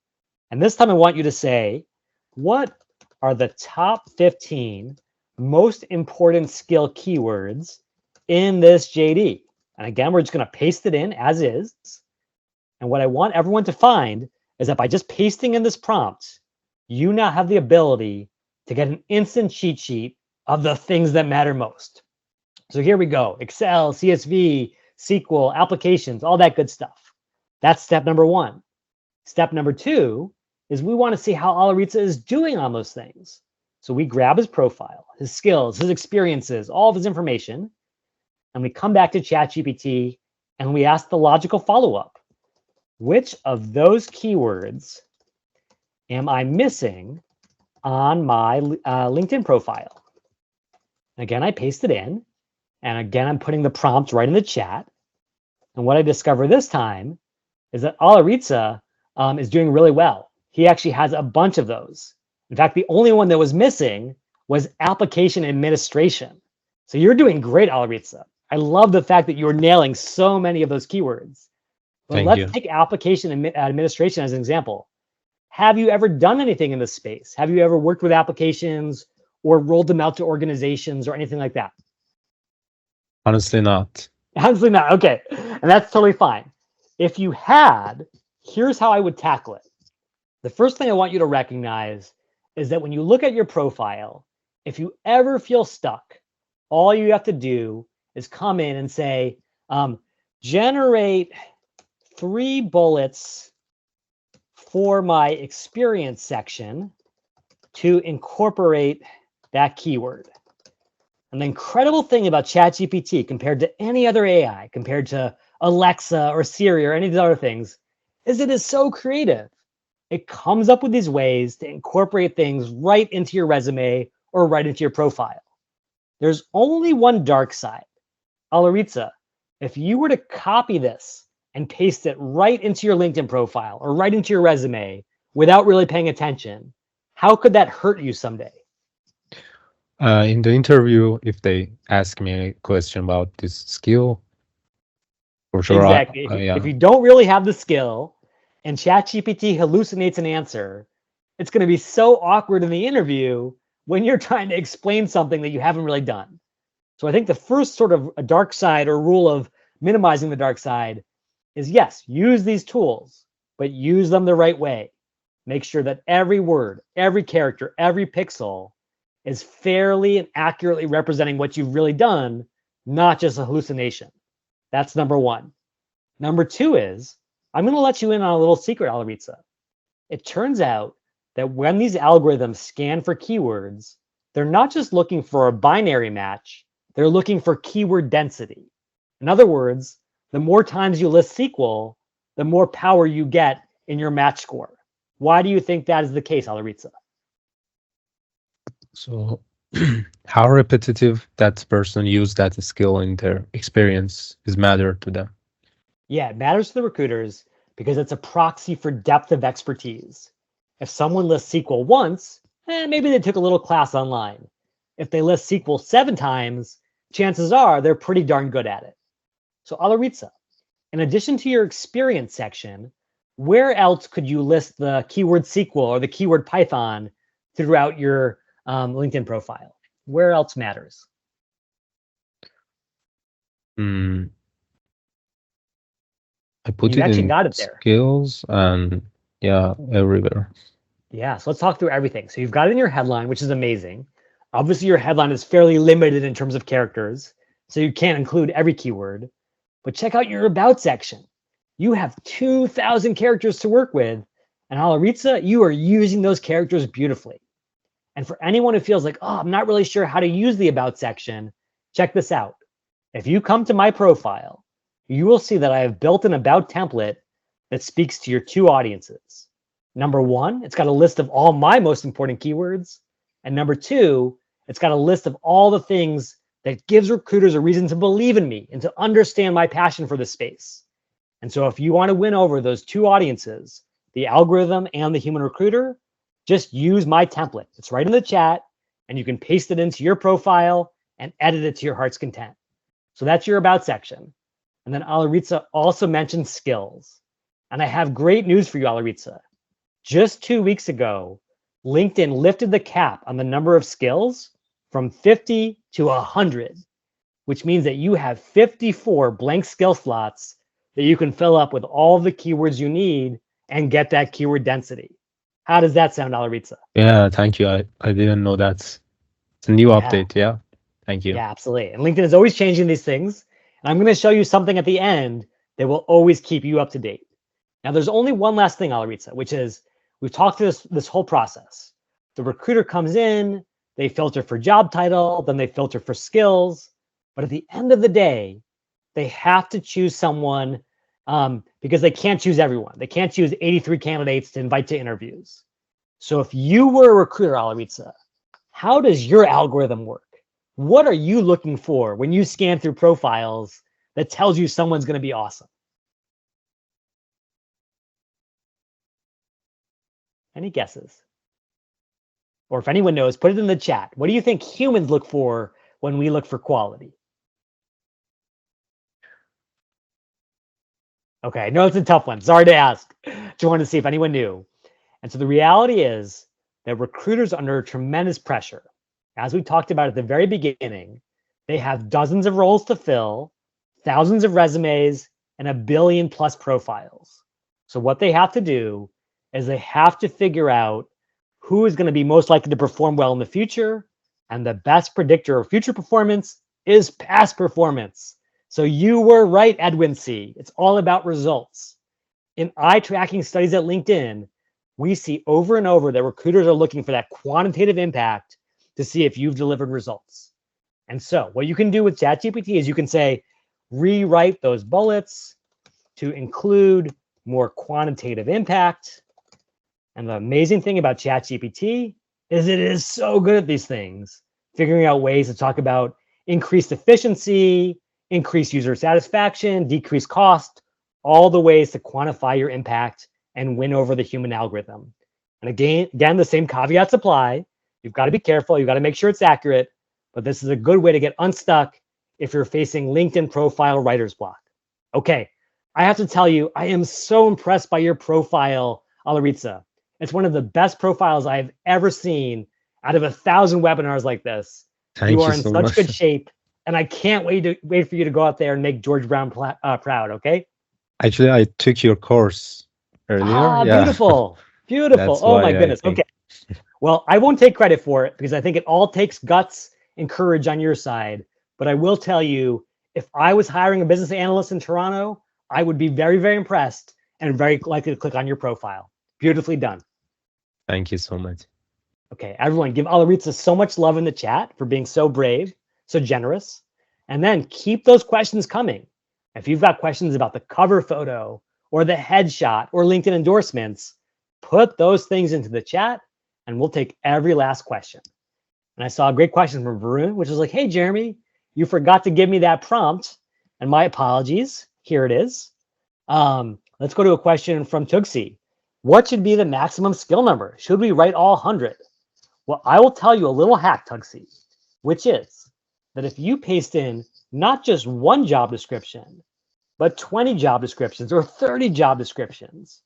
And this time I want you to say, what are the top 15 most important skill keywords in this JD? And again, we're just going to paste it in as is. And what I want everyone to find is that by just pasting in this prompt, you now have the ability to get an instant cheat sheet of the things that matter most. So here we go. Excel, CSV, SQL, applications, all that good stuff. That's step number one. Step number two is we want to see how Alarica is doing on those things. So we grab his profile, his skills, his experiences, all of his information, and we come back to ChatGPT and we ask the logical follow-up. Which of those keywords am I missing on my LinkedIn profile? Again, I paste it in. And again, I'm putting the prompt right in the chat. And what I discover this time is that Alarica is doing really well. He actually has a bunch of those. In fact, the only one that was missing was application administration. So you're doing great, Alarica. I love the fact that you're nailing so many of those keywords. But let's take application administration as an example. Have you ever done anything in this space? Have you ever worked with applications or rolled them out to organizations or anything like that? Honestly, not. Honestly, not. Okay. And that's totally fine. If you had, here's how I would tackle it. The first thing I want you to recognize is that when you look at your profile, if you ever feel stuck, all you have to do is come in and say, generate 3 bullets for my experience section to incorporate that keyword. And the incredible thing about ChatGPT compared to any other AI, compared to Alexa or Siri or any of these other things, is it is so creative. It comes up with these ways to incorporate things right into your resume or right into your profile. There's only one dark side. Alarica, if you were to copy this and paste it right into your LinkedIn profile or right into your resume without really paying attention, how could that hurt you someday? In the interview, if they ask me a question about this skill, for sure. Exactly. If you don't really have the skill and ChatGPT hallucinates an answer, it's going to be so awkward in the interview when you're trying to explain something that you haven't really done. So I think the first sort of a dark side or rule of minimizing the dark side is, yes, use these tools, but use them the right way. Make sure that every word, every character, every pixel is fairly and accurately representing what you've really done, not just a hallucination. That's number one. Number two is, I'm going to let you in on a little secret, Alarica. It turns out that when these algorithms scan for keywords, they're not just looking for a binary match, they're looking for keyword density. In other words, the more times you list SQL, the more power you get in your match score. Why do you think that is the case, Alarica? So how repetitive that person used that skill in their experience is matter to them. Yeah, it matters to the recruiters because it's a proxy for depth of expertise. If someone lists SQL once, maybe they took a little class online. If they list SQL 7 times, chances are they're pretty darn good at it. So Alarica, in addition to your experience section, where else could you list the keyword SQL or the keyword Python throughout your LinkedIn profile? Where else matters? I put You it actually in got it there. skills and yeah, everywhere. Yeah, so let's talk through everything. So you've got it in your headline, which is amazing. Obviously, your headline is fairly limited in terms of characters, so you can't include every keyword. But check out your about section. You have 2,000 characters to work with, and Alaritza, you are using those characters beautifully. And for anyone who feels like, oh, I'm not really sure how to use the about section, check this out. If you come to my profile, you will see that I have built an about template that speaks to your two audiences. Number one, it's got a list of all my most important keywords. And number two, it's got a list of all the things that gives recruiters a reason to believe in me and to understand my passion for the space. And so if you want to win over those two audiences, the algorithm and the human recruiter, just use my template. It's right in the chat, and you can paste it into your profile and edit it to your heart's content. So that's your about section. And then Alaritza also mentioned skills. And I have great news for you, Alaritza. Just 2 weeks ago, LinkedIn lifted the cap on the number of skills from 50 to 100, which means that you have 54 blank skill slots that you can fill up with all the keywords you need and get that keyword density. How does that sound, Alaritza? Yeah, thank you. I didn't know it's a new Yeah. update. Yeah, thank you. Yeah, absolutely. And LinkedIn is always changing these things. And I'm going to show you something at the end that will always keep you up to date. Now, there's only one last thing, Alaritza, which is we've talked through this whole process. The recruiter comes in, they filter for job title, then they filter for skills. But at the end of the day, they have to choose someone because they can't choose everyone. They can't choose 83 candidates to invite to interviews. So if you were a recruiter, Alaritza, how does your algorithm work? What are you looking for when you scan through profiles that tells you someone's going to be awesome? Any guesses? Or if anyone knows, put it in the chat. What do you think humans look for when we look for quality? Okay, no, it's a tough one. Sorry to ask. Just wanted to see if anyone knew. And so the reality is that recruiters are under tremendous pressure. As we talked about at the very beginning, they have dozens of roles to fill, thousands of resumes, and 1 billion plus profiles. So what they have to do is they have to figure out who is going to be most likely to perform well in the future. And the best predictor of future performance is past performance. So you were right, Edwin C. It's all about results. In eye tracking studies at LinkedIn, we see over and over that recruiters are looking for that quantitative impact to see if you've delivered results. And so what you can do with ChatGPT is you can say, rewrite those bullets to include more quantitative impact. And the amazing thing about ChatGPT is it is so good at these things, figuring out ways to talk about increased efficiency, increased user satisfaction, decreased cost, all the ways to quantify your impact and win over the human algorithm. And again, the same caveats apply. You've got to be careful. You've got to make sure it's accurate. But this is a good way to get unstuck if you're facing LinkedIn profile writer's block. Okay, I have to tell you, I am so impressed by your profile, Alaritza. It's one of the best profiles I've ever seen out of 1,000 webinars like this. Thank you are in so such much. good shape. And I can't wait for you to go out there and make George Brown proud, okay? Actually, I took your course earlier. Yeah. Beautiful. Beautiful. That's Oh why my I goodness. think. Okay. Well, I won't take credit for it because I think it all takes guts and courage on your side. But I will tell you, if I was hiring a business analyst in Toronto, I would be very, very impressed and very likely to click on your profile. Beautifully done. Thank you so much. Okay, everyone, give Alaritza so much love in the chat for being so brave, so generous. And then keep those questions coming. If you've got questions about the cover photo or the headshot or LinkedIn endorsements, put those things into the chat and we'll take every last question. And I saw a great question from Varun, which is like, hey, Jeremy, you forgot to give me that prompt. And my apologies. Here it is. Let's go to a question from Tugsi. What should be the maximum skill number? Should we write all 100? Well, I will tell you a little hack, Tugsi, which is that if you paste in not just one job description, but 20 job descriptions or 30 job descriptions,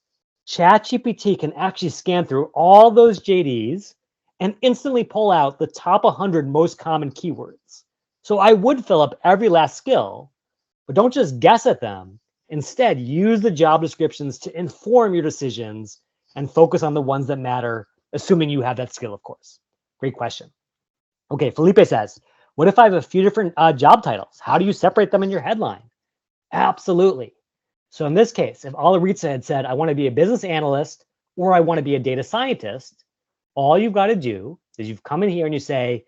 ChatGPT can actually scan through all those JDs and instantly pull out the top 100 most common keywords. So I would fill up every last skill, but don't just guess at them. Instead, use the job descriptions to inform your decisions and focus on the ones that matter, assuming you have that skill, of course. Great question. Okay, Felipe says, what if I have a few different job titles? How do you separate them in your headline? Absolutely. So in this case, if Alaritza had said, I want to be a business analyst or I want to be a data scientist, all you've got to do is you've come in here and you say,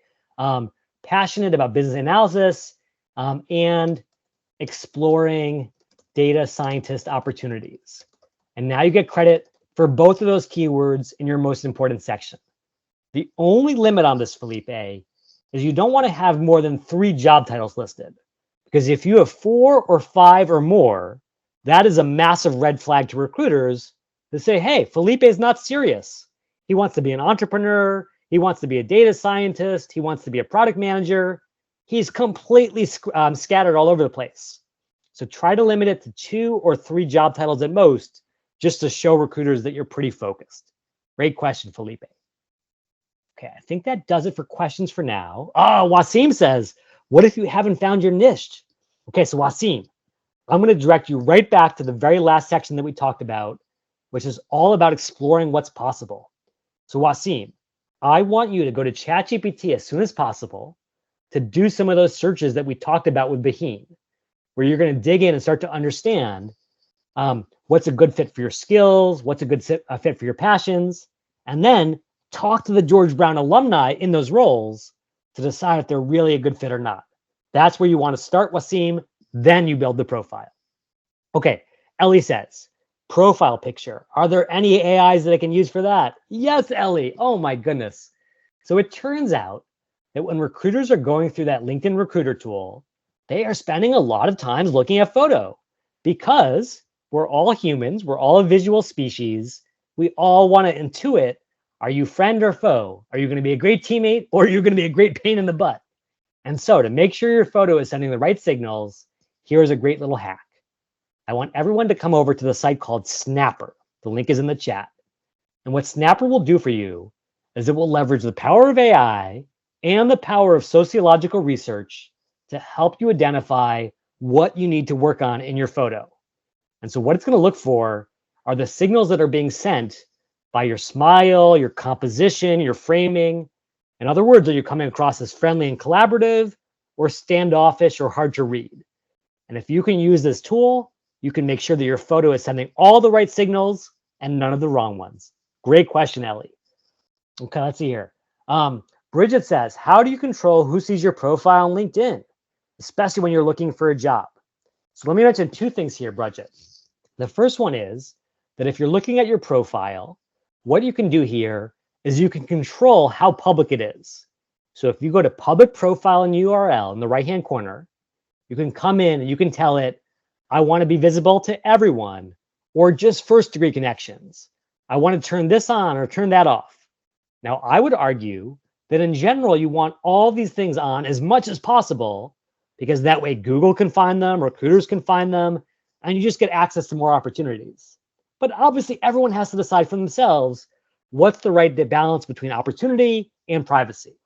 passionate about business analysis and exploring data scientist opportunities. And now you get credit for both of those keywords in your most important section. The only limit on this, Felipe, is you don't want to have more than 3 job titles listed. Because if you have 4 or 5 or more, that is a massive red flag to recruiters to say, hey, Felipe is not serious. He wants to be an entrepreneur. He wants to be a data scientist. He wants to be a product manager. He's completely scattered all over the place. So try to limit it to 2 or 3 job titles at most, just to show recruiters that you're pretty focused. Great question, Felipe. Okay, I think that does it for questions for now. Oh, Wasim says, what if you haven't found your niche? Okay, so Wasim, I'm going to direct you right back to the very last section that we talked about, which is all about exploring what's possible. So Wasim, I want you to go to ChatGPT as soon as possible to do some of those searches that we talked about with Baheen, where you're going to dig in and start to understand what's a good fit for your skills, what's a good fit for your passions, and then talk to the George Brown alumni in those roles to decide if they're really a good fit or not. That's where you want to start, Wasim. Then you build the profile. Okay, Ellie says, profile picture. Are there any AIs that I can use for that? Yes, Ellie. Oh my goodness. So it turns out that when recruiters are going through that LinkedIn recruiter tool, they are spending a lot of time looking at photo because we're all humans. We're all a visual species. We all want to intuit, are you friend or foe? Are you going to be a great teammate or are you going to be a great pain in the butt? And so to make sure your photo is sending the right signals, here's a great little hack. I want everyone to come over to the site called Snapper. The link is in the chat. And what Snapper will do for you is it will leverage the power of AI and the power of sociological research to help you identify what you need to work on in your photo. And so what it's going to look for are the signals that are being sent by your smile, your composition, your framing. In other words, are you coming across as friendly and collaborative or standoffish or hard to read? And if you can use this tool, you can make sure that your photo is sending all the right signals and none of the wrong ones. Great question, Ellie. Okay, let's see here. Bridget says, how do you control who sees your profile on LinkedIn, especially when you're looking for a job? So let me mention 2 things here, Bridget. The first one is that if you're looking at your profile, what you can do here is you can control how public it is. So if you go to public profile and URL in the right-hand corner, you can come in and you can tell it, I want to be visible to everyone or just first-degree connections. I want to turn this on or turn that off. Now, I would argue that in general, you want all these things on as much as possible because that way Google can find them, recruiters can find them, and you just get access to more opportunities. But obviously, everyone has to decide for themselves what's the right balance between opportunity and privacy.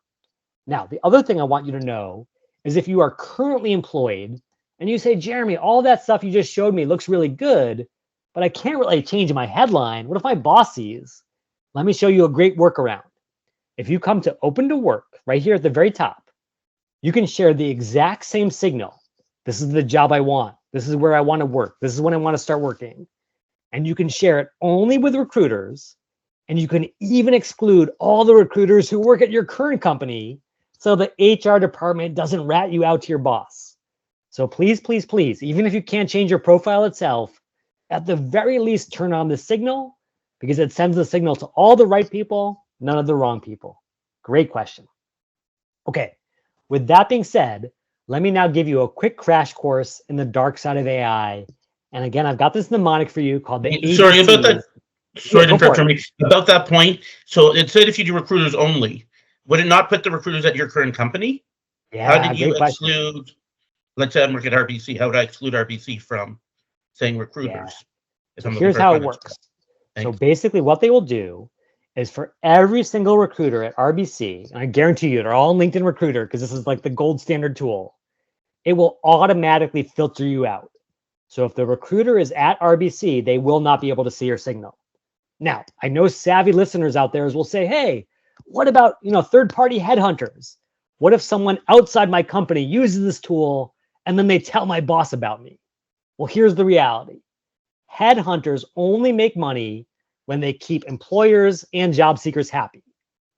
Now, the other thing I want you to know is if you are currently employed and you say, Jeremy, all that stuff you just showed me looks really good, but I can't really change my headline. What if my boss sees? Let me show you a great workaround. If you come to open to work right here at the very top, you can share the exact same signal. This is the job I want. This is where I want to work. This is when I want to start working. And you can share it only with recruiters. And you can even exclude all the recruiters who work at your current company so the HR department doesn't rat you out to your boss. So please, please, please, even if you can't change your profile itself, at the very least, turn on the signal because it sends the signal to all the right people, none of the wrong people. Great question. Okay, with that being said, let me now give you a quick crash course in the dark side of AI. And again, I've got this mnemonic for you called the ABC. Sorry about that. Sorry to interrupt me. About that point, so it said if you do recruiters only, would it not put the recruiters at your current company? Yeah, how did you exclude, let's say I'm working at RBC, how would I exclude RBC from saying recruiters? Yeah. So here's how it works. So basically what they will do is for every single recruiter at RBC, and I guarantee you they're all in LinkedIn Recruiter because this is like the gold standard tool, it will automatically filter you out. So if the recruiter is at RBC, they will not be able to see your signal. Now, I know savvy listeners out there will say, hey, what about, third-party headhunters? What if someone outside my company uses this tool and then they tell my boss about me? Well, here's the reality. Headhunters only make money when they keep employers and job seekers happy,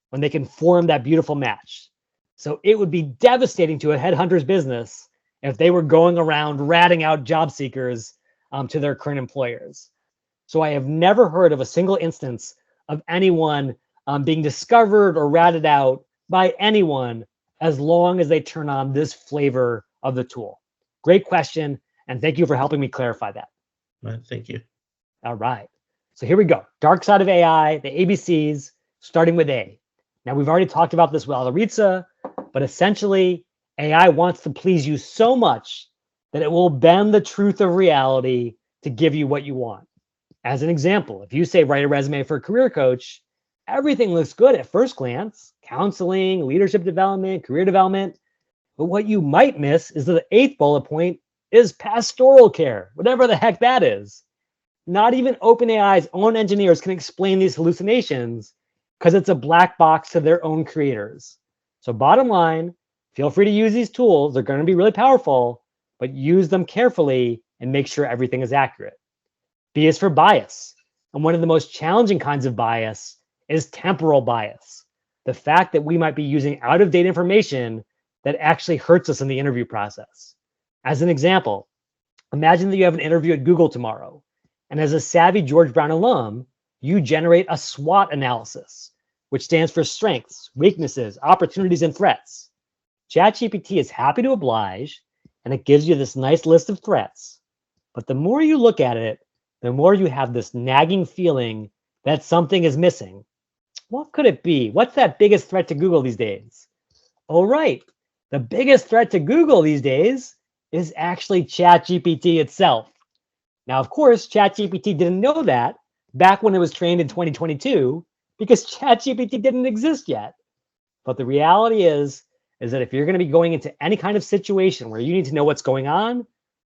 when they can form that beautiful match. So it would be devastating to a headhunter's business if they were going around ratting out job seekers to their current employers. So I have never heard of a single instance of anyone being discovered or ratted out by anyone as long as they turn on this flavor of the tool. Great question, and thank you for helping me clarify that. Thank you. All right. So here we go. Dark side of AI, the ABCs, starting with A. Now, we've already talked about this with Alaritza, but essentially, AI wants to please you so much that it will bend the truth of reality to give you what you want. As an example, if you say write a resume for a career coach, everything looks good at first glance, counseling, leadership development, career development. But what you might miss is that the 8th bullet point is pastoral care, whatever the heck that is. Not even OpenAI's own engineers can explain these hallucinations because it's a black box to their own creators. So bottom line, feel free to use these tools. They're going to be really powerful, but use them carefully and make sure everything is accurate. B is for bias. And one of the most challenging kinds of bias is temporal bias. The fact that we might be using out-of-date information that actually hurts us in the interview process. As an example, imagine that you have an interview at Google tomorrow, and as a savvy George Brown alum, you generate a SWOT analysis, which stands for strengths, weaknesses, opportunities, and threats. ChatGPT is happy to oblige, and it gives you this nice list of threats. But the more you look at it, the more you have this nagging feeling that something is missing. What could it be? What's that biggest threat to Google these days? Oh, right. The biggest threat to Google these days is actually ChatGPT itself. Now, of course, ChatGPT didn't know that back when it was trained in 2022 because ChatGPT didn't exist yet. But the reality is that if you're going to be going into any kind of situation where you need to know what's going on,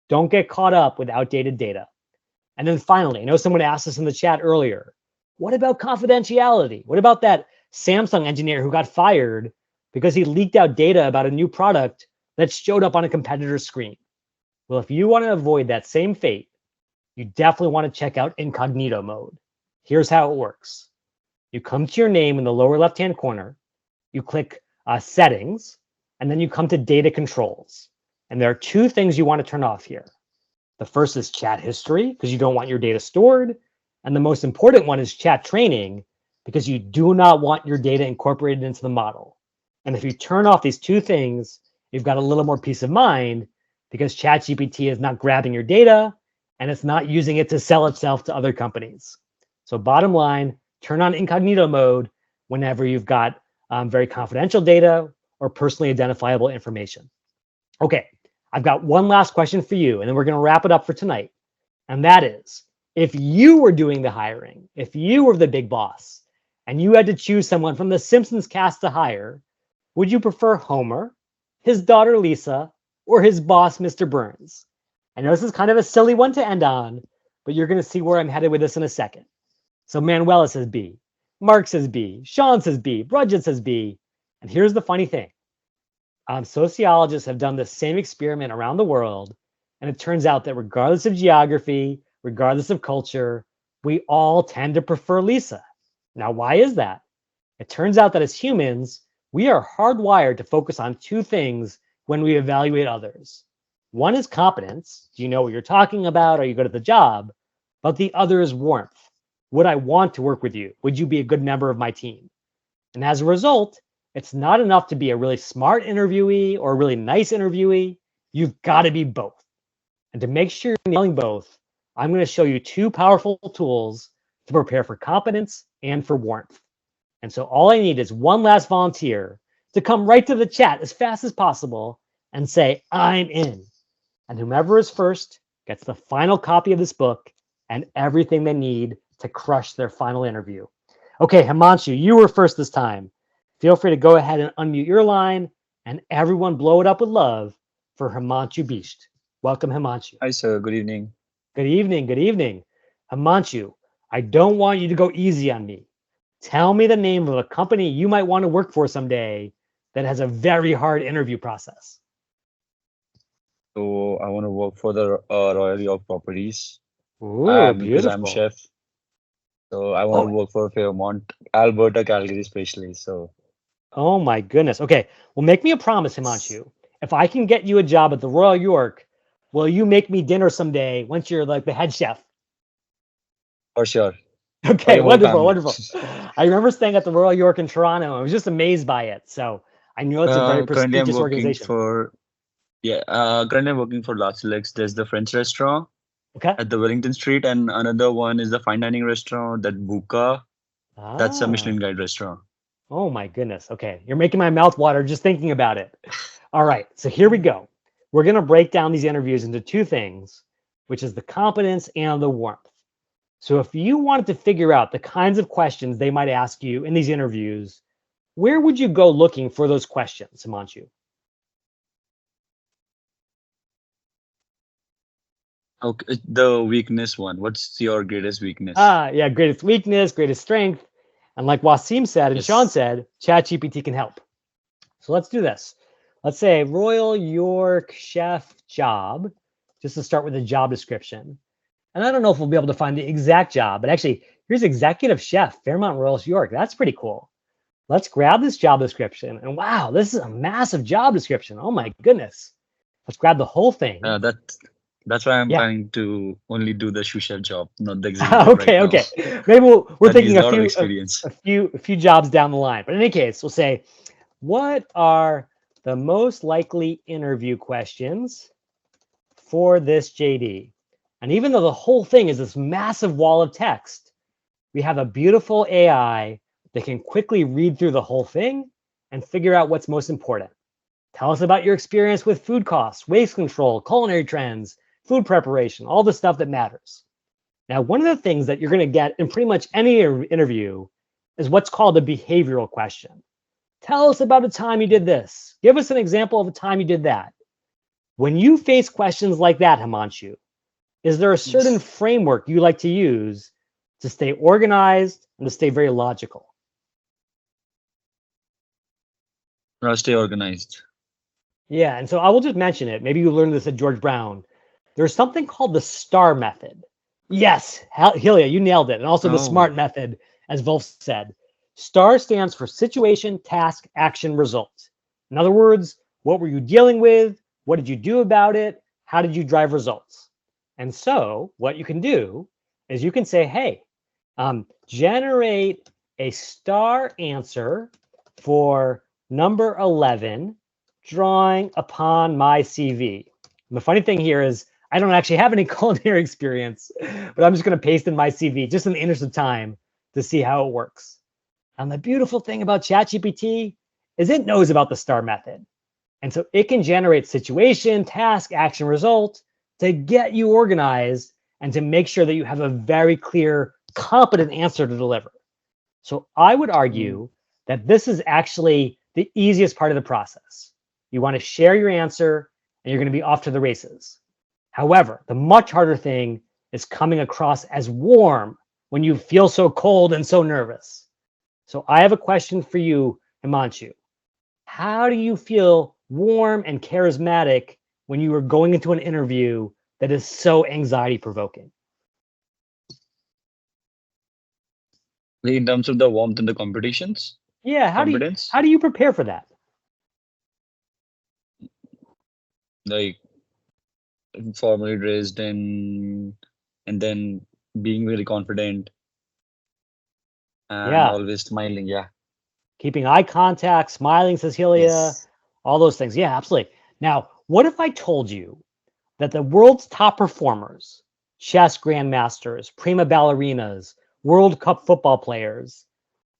don't get caught up with outdated data. And then finally, I know someone asked us in the chat earlier, what about confidentiality? What about that Samsung engineer who got fired because he leaked out data about a new product that showed up on a competitor's screen? Well, if you want to avoid that same fate, you definitely want to check out incognito mode. Here's how it works. You come to your name in the lower left-hand corner, you click settings, and then you come to data controls. And there are two things you want to turn off here. The first is chat history, because you don't want your data stored. And the most important one is chat training, because you do not want your data incorporated into the model. And if you turn off these two things, you've got a little more peace of mind because ChatGPT is not grabbing your data and it's not using it to sell itself to other companies. So bottom line, turn on incognito mode whenever you've got very confidential data or personally identifiable information. Okay, I've got one last question for you, and then we're going to wrap it up for tonight. And that is, if you were doing the hiring, if you were the big boss, and you had to choose someone from the Simpsons cast to hire, would you prefer Homer, his daughter Lisa, or his boss, Mr. Burns? I know this is kind of a silly one to end on, but you're going to see where I'm headed with this in a second. So Manuela says B, Mark says B, Sean says B, Brudget says B. And here's the funny thing. Sociologists have done the same experiment around the world, and it turns out that regardless of geography, regardless of culture, we all tend to prefer Lisa. Now, why is that? It turns out that as humans, we are hardwired to focus on two things when we evaluate others. One is competence. Do you know what you're talking about? Are you good at the job? But the other is warmth. Would I want to work with you? Would you be a good member of my team? And as a result, it's not enough to be a really smart interviewee or a really nice interviewee. You've got to be both. And to make sure you're nailing both, I'm going to show you two powerful tools to prepare for competence and for warmth. And so all I need is one last volunteer to come right to the chat as fast as possible and say, I'm in. And whomever is first gets the final copy of this book and everything they need to crush their final interview. Okay, Himanshu, you were first this time. Feel free to go ahead and unmute your line, and everyone blow it up with love for Himanshu Bisht. Welcome, Himanshu. Hi, sir. Good evening. Good evening. Good evening. Himanshu, I don't want you to go easy on me. Tell me the name of a company you might want to work for someday that has a very hard interview process. So I want to work for the Royal York Properties. Ooh, Because I'm beautiful. chef, so I want to Oh, work for Fairmont, Alberta, Calgary, especially. So oh my goodness. Okay, well, make me a promise, Himanshu. If I can get you a job at the Royal York, will you make me dinner someday once you're like the head chef? for sure, for Okay, your whole wonderful, family. wonderful. I remember staying at the Royal York in Toronto. I was just amazed by it. So I know it's a very Currently I'm prestigious working organization. for currently I'm working for Last Legs. There's the French restaurant Okay. at the Wellington Street, and another one is the fine dining restaurant that Buka. That's a Ah, Michelin Guide restaurant. oh my goodness. Okay, you're making my mouth water just thinking about it. All right, so here we go. We're going to break down these interviews into two things, which is the competence and the warmth. So if you wanted to figure out the kinds of questions they might ask you in these interviews, where would you go looking for those questions, Himanshu? Okay, the weakness one. What's your greatest weakness? Yeah, greatest weakness, greatest strength. And like Wasim said and Sean Yes. said, ChatGPT can help. So let's do this. Let's say Royal York chef job, just to start with a job description. And I don't know if we'll be able to find the exact job, but actually, here's executive chef, Fairmont Royal York. That's pretty cool. Let's grab this job description. And wow, this is a massive job description. Oh my goodness. Let's grab the whole thing. That's why I'm Yeah. planning to only do the sous chef job, not the executive right Okay, now. okay. Maybe we're That needs thinking a a lot of few experience. a few jobs down the line. But in any case, we'll say, what are the most likely interview questions for this JD? And even though the whole thing is this massive wall of text, we have a beautiful AI that can quickly read through the whole thing and figure out what's most important. Tell us about your experience with food costs, waste control, culinary trends, food preparation, all the stuff that matters. Now, one of the things that you're going to get in pretty much any interview is what's called a behavioral question. Tell us about a time you did this. Give us an example of a time you did that. When you face questions like that, Himanshu, is there a certain framework you like to use to stay organized and to stay very logical? Stay organized. Yeah, and so I will just mention it. Maybe you learned this at George Brown. There's something called the STAR method. Yes, Helia, you nailed it. And also the Oh, SMART method, as Wolf said. STAR stands for situation, task, action, result. In other words, what were you dealing with? What did you do about it? How did you drive results? And so what you can do is you can say, hey, generate a STAR answer for number 11, drawing upon my CV. And the funny thing here is I don't actually have any culinary experience, but I'm just going to paste in my CV just in the interest of time to see how it works. And the beautiful thing about ChatGPT is it knows about the STAR method. And so it can generate situation, task, action, result to get you organized and to make sure that you have a very clear, competent answer to deliver. So I would argue that this is actually the easiest part of the process. You want to share your answer and you're going to be off to the races. However, the much harder thing is coming across as warm when you feel so cold and so nervous. So I have a question for you, Himanshu. How do you feel warm and charismatic when you are going into an interview that is so anxiety provoking? in terms of the warmth in the competitions, Yeah, competence, how do you prepare for that? like formally dressed and then being very confident and Yeah, always smiling. Yeah. keeping eye contact, smiling, says Helia, Yes. all those things. Yeah, absolutely. Now, what if I told you that the world's top performers, chess grandmasters, prima ballerinas, World Cup football players,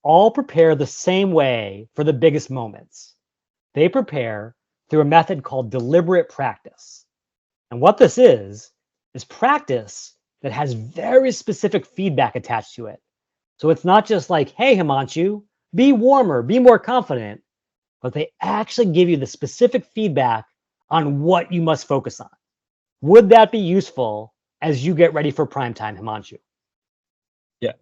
all prepare the same way for the biggest moments? They prepare through a method called deliberate practice. And what this is practice that has very specific feedback attached to it. So it's not just like, hey, Himanshu, be warmer, be more confident, but they actually give you the specific feedback on what you must focus on. Would that be useful as you get ready for prime time, Himanshu? Yeah.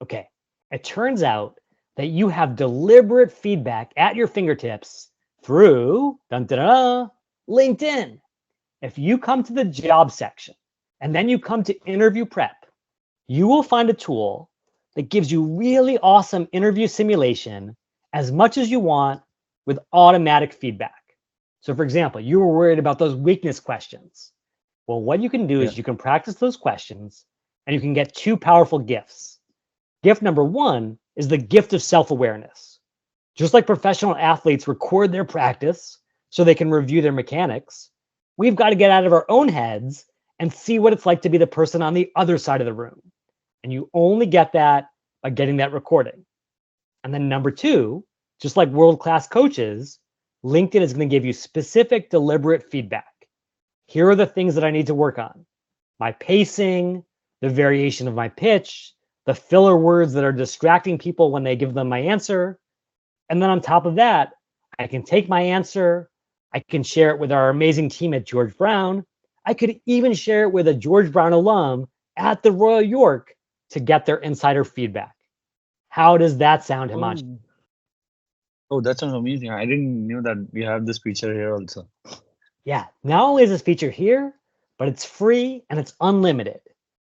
Okay. It turns out that you have deliberate feedback at your fingertips through LinkedIn. if you come to the job section and then you come to interview prep, you will find a tool that gives you really awesome interview simulation as much as you want with automatic feedback. So for example, you were worried about those weakness questions. Well, what you can do is you can practice those questions and you can get 2 powerful gifts. Gift number 1 is the gift of self-awareness. Just like professional athletes record their practice so they can review their mechanics, we've got to get out of our own heads and see what it's like to be the person on the other side of the room. And you only get that by getting that recording. And then number 2, just like world-class coaches, LinkedIn is going to give you specific, deliberate feedback. Here are the things that I need to work on: my pacing, the variation of my pitch, the filler words that are distracting people when they give them my answer. And then on top of that, I can take my answer, I can share it with our amazing team at George Brown. I could even share it with a George Brown alum at the Royal York to get their insider feedback. How does that sound, Himanshu? Oh, that sounds amazing. I didn't know that we have this feature here also. Yeah, not only is this feature here, but it's free and it's unlimited.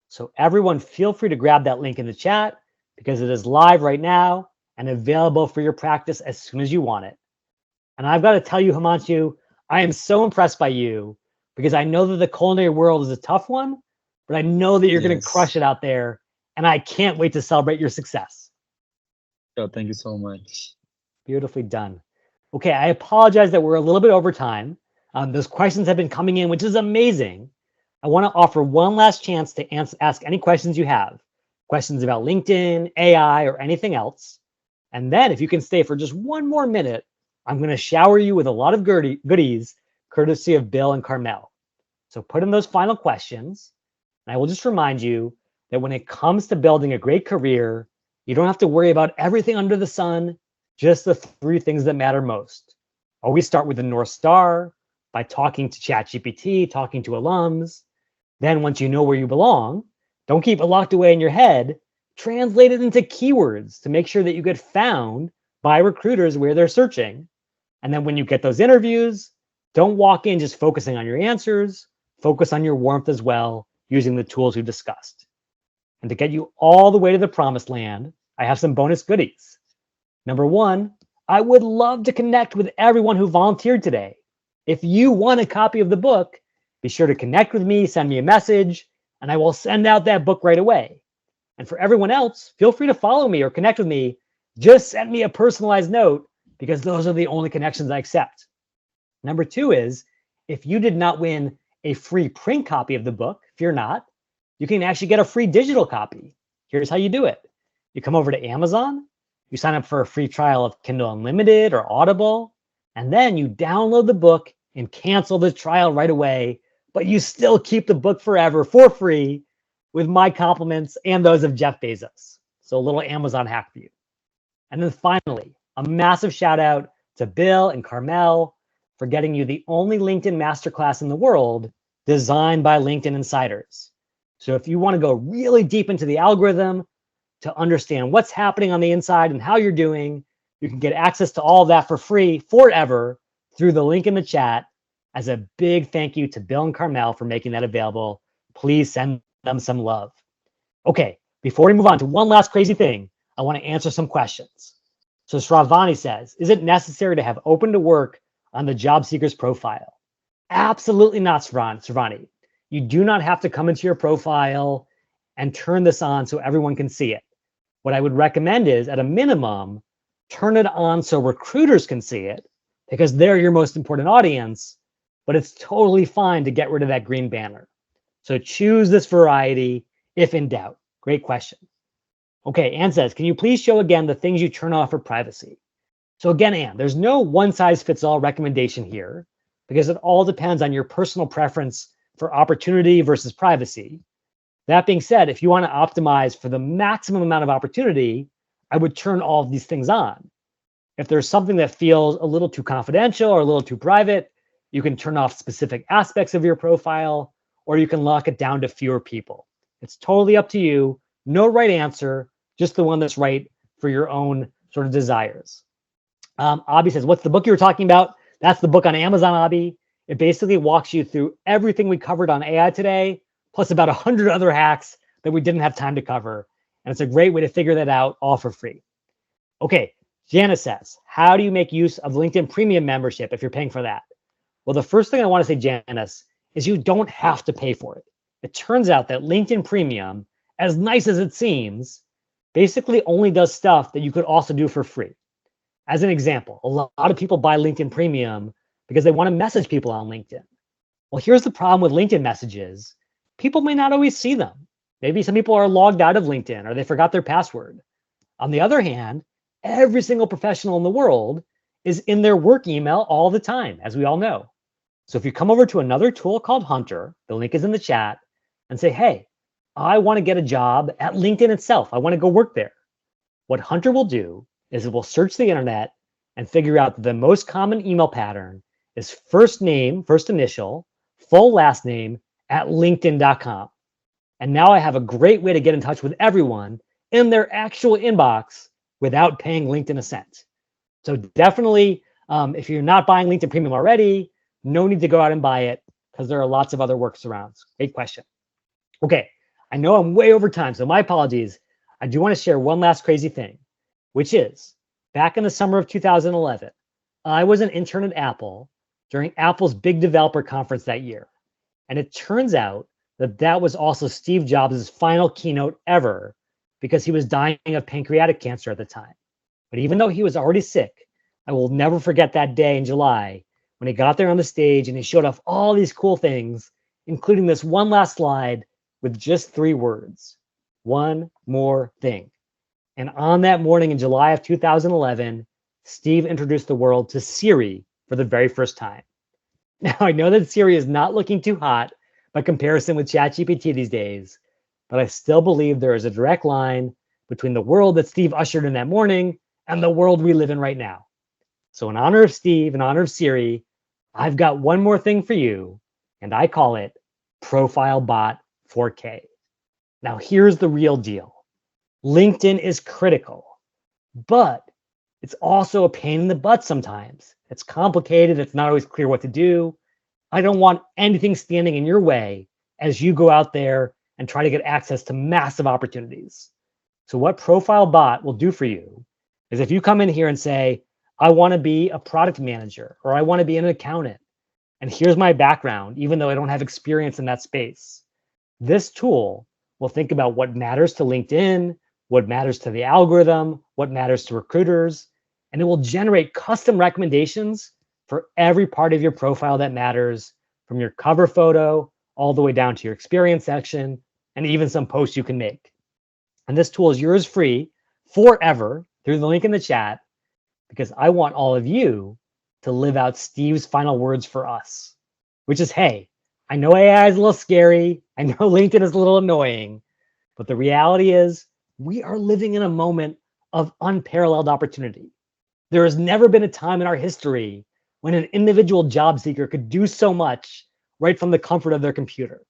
So everyone feel free to grab that link in the chat because it is live right now and available for your practice as soon as you want it. And I've got to tell you, Himanshu, I am so impressed by you because I know that the culinary world is a tough one, but I know that you're going to crush it out there. And I can't wait to celebrate your success. Oh, thank you so much. Beautifully done. Okay, I apologize that we're a little bit over time. Those questions have been coming in, which is amazing. I want to offer one last chance to ask any questions you have. Questions about LinkedIn, AI, or anything else. And then if you can stay for just one more minute, I'm going to shower you with a lot of goodies, courtesy of Bill and Carmel. So put in those final questions. And I will just remind you that when it comes to building a great career, you don't have to worry about everything under the sun, just the 3 things that matter most. Always start with the North Star by talking to ChatGPT, talking to alums. Then once you know where you belong, don't keep it locked away in your head. Translate it into keywords to make sure that you get found by recruiters where they're searching. And then when you get those interviews, don't walk in just focusing on your answers. Focus on your warmth as well, using the tools we discussed. And to get you all the way to the promised land, I have some bonus goodies. Number 1, I would love to connect with everyone who volunteered today. If you want a copy of the book, be sure to connect with me, send me a message, and I will send out that book right away. And for everyone else, feel free to follow me or connect with me. Just send me a personalized note because those are the only connections I accept. Number 2 is, if you did not win a free print copy of the book, fear not, you can actually get a free digital copy. Here's how you do it. You come over to Amazon, you sign up for a free trial of Kindle Unlimited or Audible, and then you download the book and cancel the trial right away, but you still keep the book forever for free with my compliments and those of Jeff Bezos. So a little Amazon hack for you. And then finally, a massive shout out to Bill and Carmel for getting you the only LinkedIn masterclass in the world designed by LinkedIn insiders. So if you want to go really deep into the algorithm to understand what's happening on the inside and how you're doing, you can get access to all of that for free forever through the link in the chat. As a big thank you to Bill and Carmel for making that available. Please send them some love. Okay, before we move on to one last crazy thing, I want to answer some questions. So Shravani says, is it necessary to have open to work on the job seeker's profile? Absolutely not, Shravani. You do not have to come into your profile and turn this on so everyone can see it. What I would recommend is, at a minimum, turn it on so recruiters can see it because they're your most important audience, but it's totally fine to get rid of that green banner. So choose this variety if in doubt. Great question. Okay, Ann says, can you please show again the things you turn off for privacy? So again, Ann, there's no one-size-fits-all recommendation here because it all depends on your personal preference for opportunity versus privacy. That being said, if you want to optimize for the maximum amount of opportunity, I would turn all of these things on. If there's something that feels a little too confidential or a little too private, you can turn off specific aspects of your profile, or you can lock it down to fewer people. It's totally up to you. No right answer, just the one that's right for your own sort of desires. Abhi says, what's the book you were talking about? That's the book on Amazon, Abhi. It basically walks you through everything we covered on AI today, plus about 100 other hacks that we didn't have time to cover. And it's a great way to figure that out all for free. Okay, Janice says, how do you make use of LinkedIn Premium membership if you're paying for that? Well, the first thing I want to say, Janice, is you don't have to pay for it. It turns out that LinkedIn Premium, as nice as it seems, basically only does stuff that you could also do for free. As an example, a lot of people buy LinkedIn Premium because they want to message people on LinkedIn. Well, here's the problem with LinkedIn messages. People may not always see them. Maybe some people are logged out of LinkedIn or they forgot their password. On the other hand, every single professional in the world is in their work email all the time, as we all know. So if you come over to another tool called Hunter, the link is in the chat, and say, hey, I want to get a job at LinkedIn itself. I want to go work there. What Hunter will do is it will search the internet and figure out that the most common email pattern is first name, first initial, full last name at linkedin.com. And now I have a great way to get in touch with everyone in their actual inbox without paying LinkedIn a cent. So definitely, if you're not buying LinkedIn Premium already, no need to go out and buy it because there are lots of other workarounds. Great question. Okay, I know I'm way over time, so my apologies. I do want to share one last crazy thing, which is back in the summer of 2011, I was an intern at Apple during Apple's big developer conference that year. And it turns out that that was also Steve Jobs' final keynote ever because he was dying of pancreatic cancer at the time. But even though he was already sick, I will never forget that day in July when he got there on the stage and he showed off all these cool things, including this one last slide with just 3 words: one more thing. And on that morning in July of 2011, Steve introduced the world to Siri for the very first time. Now, I know that Siri is not looking too hot by comparison with ChatGPT these days, but I still believe there is a direct line between the world that Steve ushered in that morning and the world we live in right now. So in honor of Steve, in honor of Siri, I've got one more thing for you, and I call it Profile Bot 4K. Now, here's the real deal. LinkedIn is critical, but it's also a pain in the butt sometimes. It's complicated. It's not always clear what to do. I don't want anything standing in your way as you go out there and try to get access to massive opportunities. So what Profile Bot will do for you is if you come in here and say, I want to be a product manager or I want to be an accountant, and here's my background, even though I don't have experience in that space, this tool will think about what matters to LinkedIn, what matters to the algorithm, what matters to recruiters, and it will generate custom recommendations for every part of your profile that matters, from your cover photo all the way down to your experience section, and even some posts you can make. And this tool is yours free forever through the link in the chat, because I want all of you to live out Steve's final words for us, which is, hey, I know AI is a little scary. I know LinkedIn is a little annoying, but the reality is we are living in a moment of unparalleled opportunity. There has never been a time in our history when an individual job seeker could do so much right from the comfort of their computer.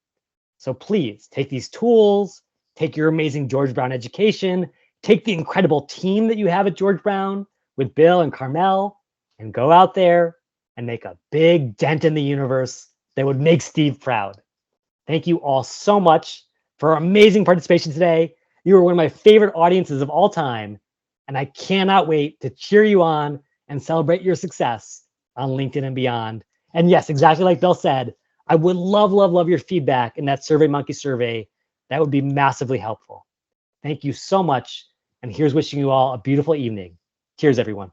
So please take these tools, take your amazing George Brown education, take the incredible team that you have at George Brown with Bill and Carmel, and go out there and make a big dent in the universe that would make Steve proud. Thank you all so much for amazing participation today. You are one of my favorite audiences of all time, and I cannot wait to cheer you on and celebrate your success on LinkedIn and beyond. And yes, exactly like Bill said, I would love your feedback in that SurveyMonkey survey. That would be massively helpful. Thank you so much. And here's wishing you all a beautiful evening. Cheers, everyone.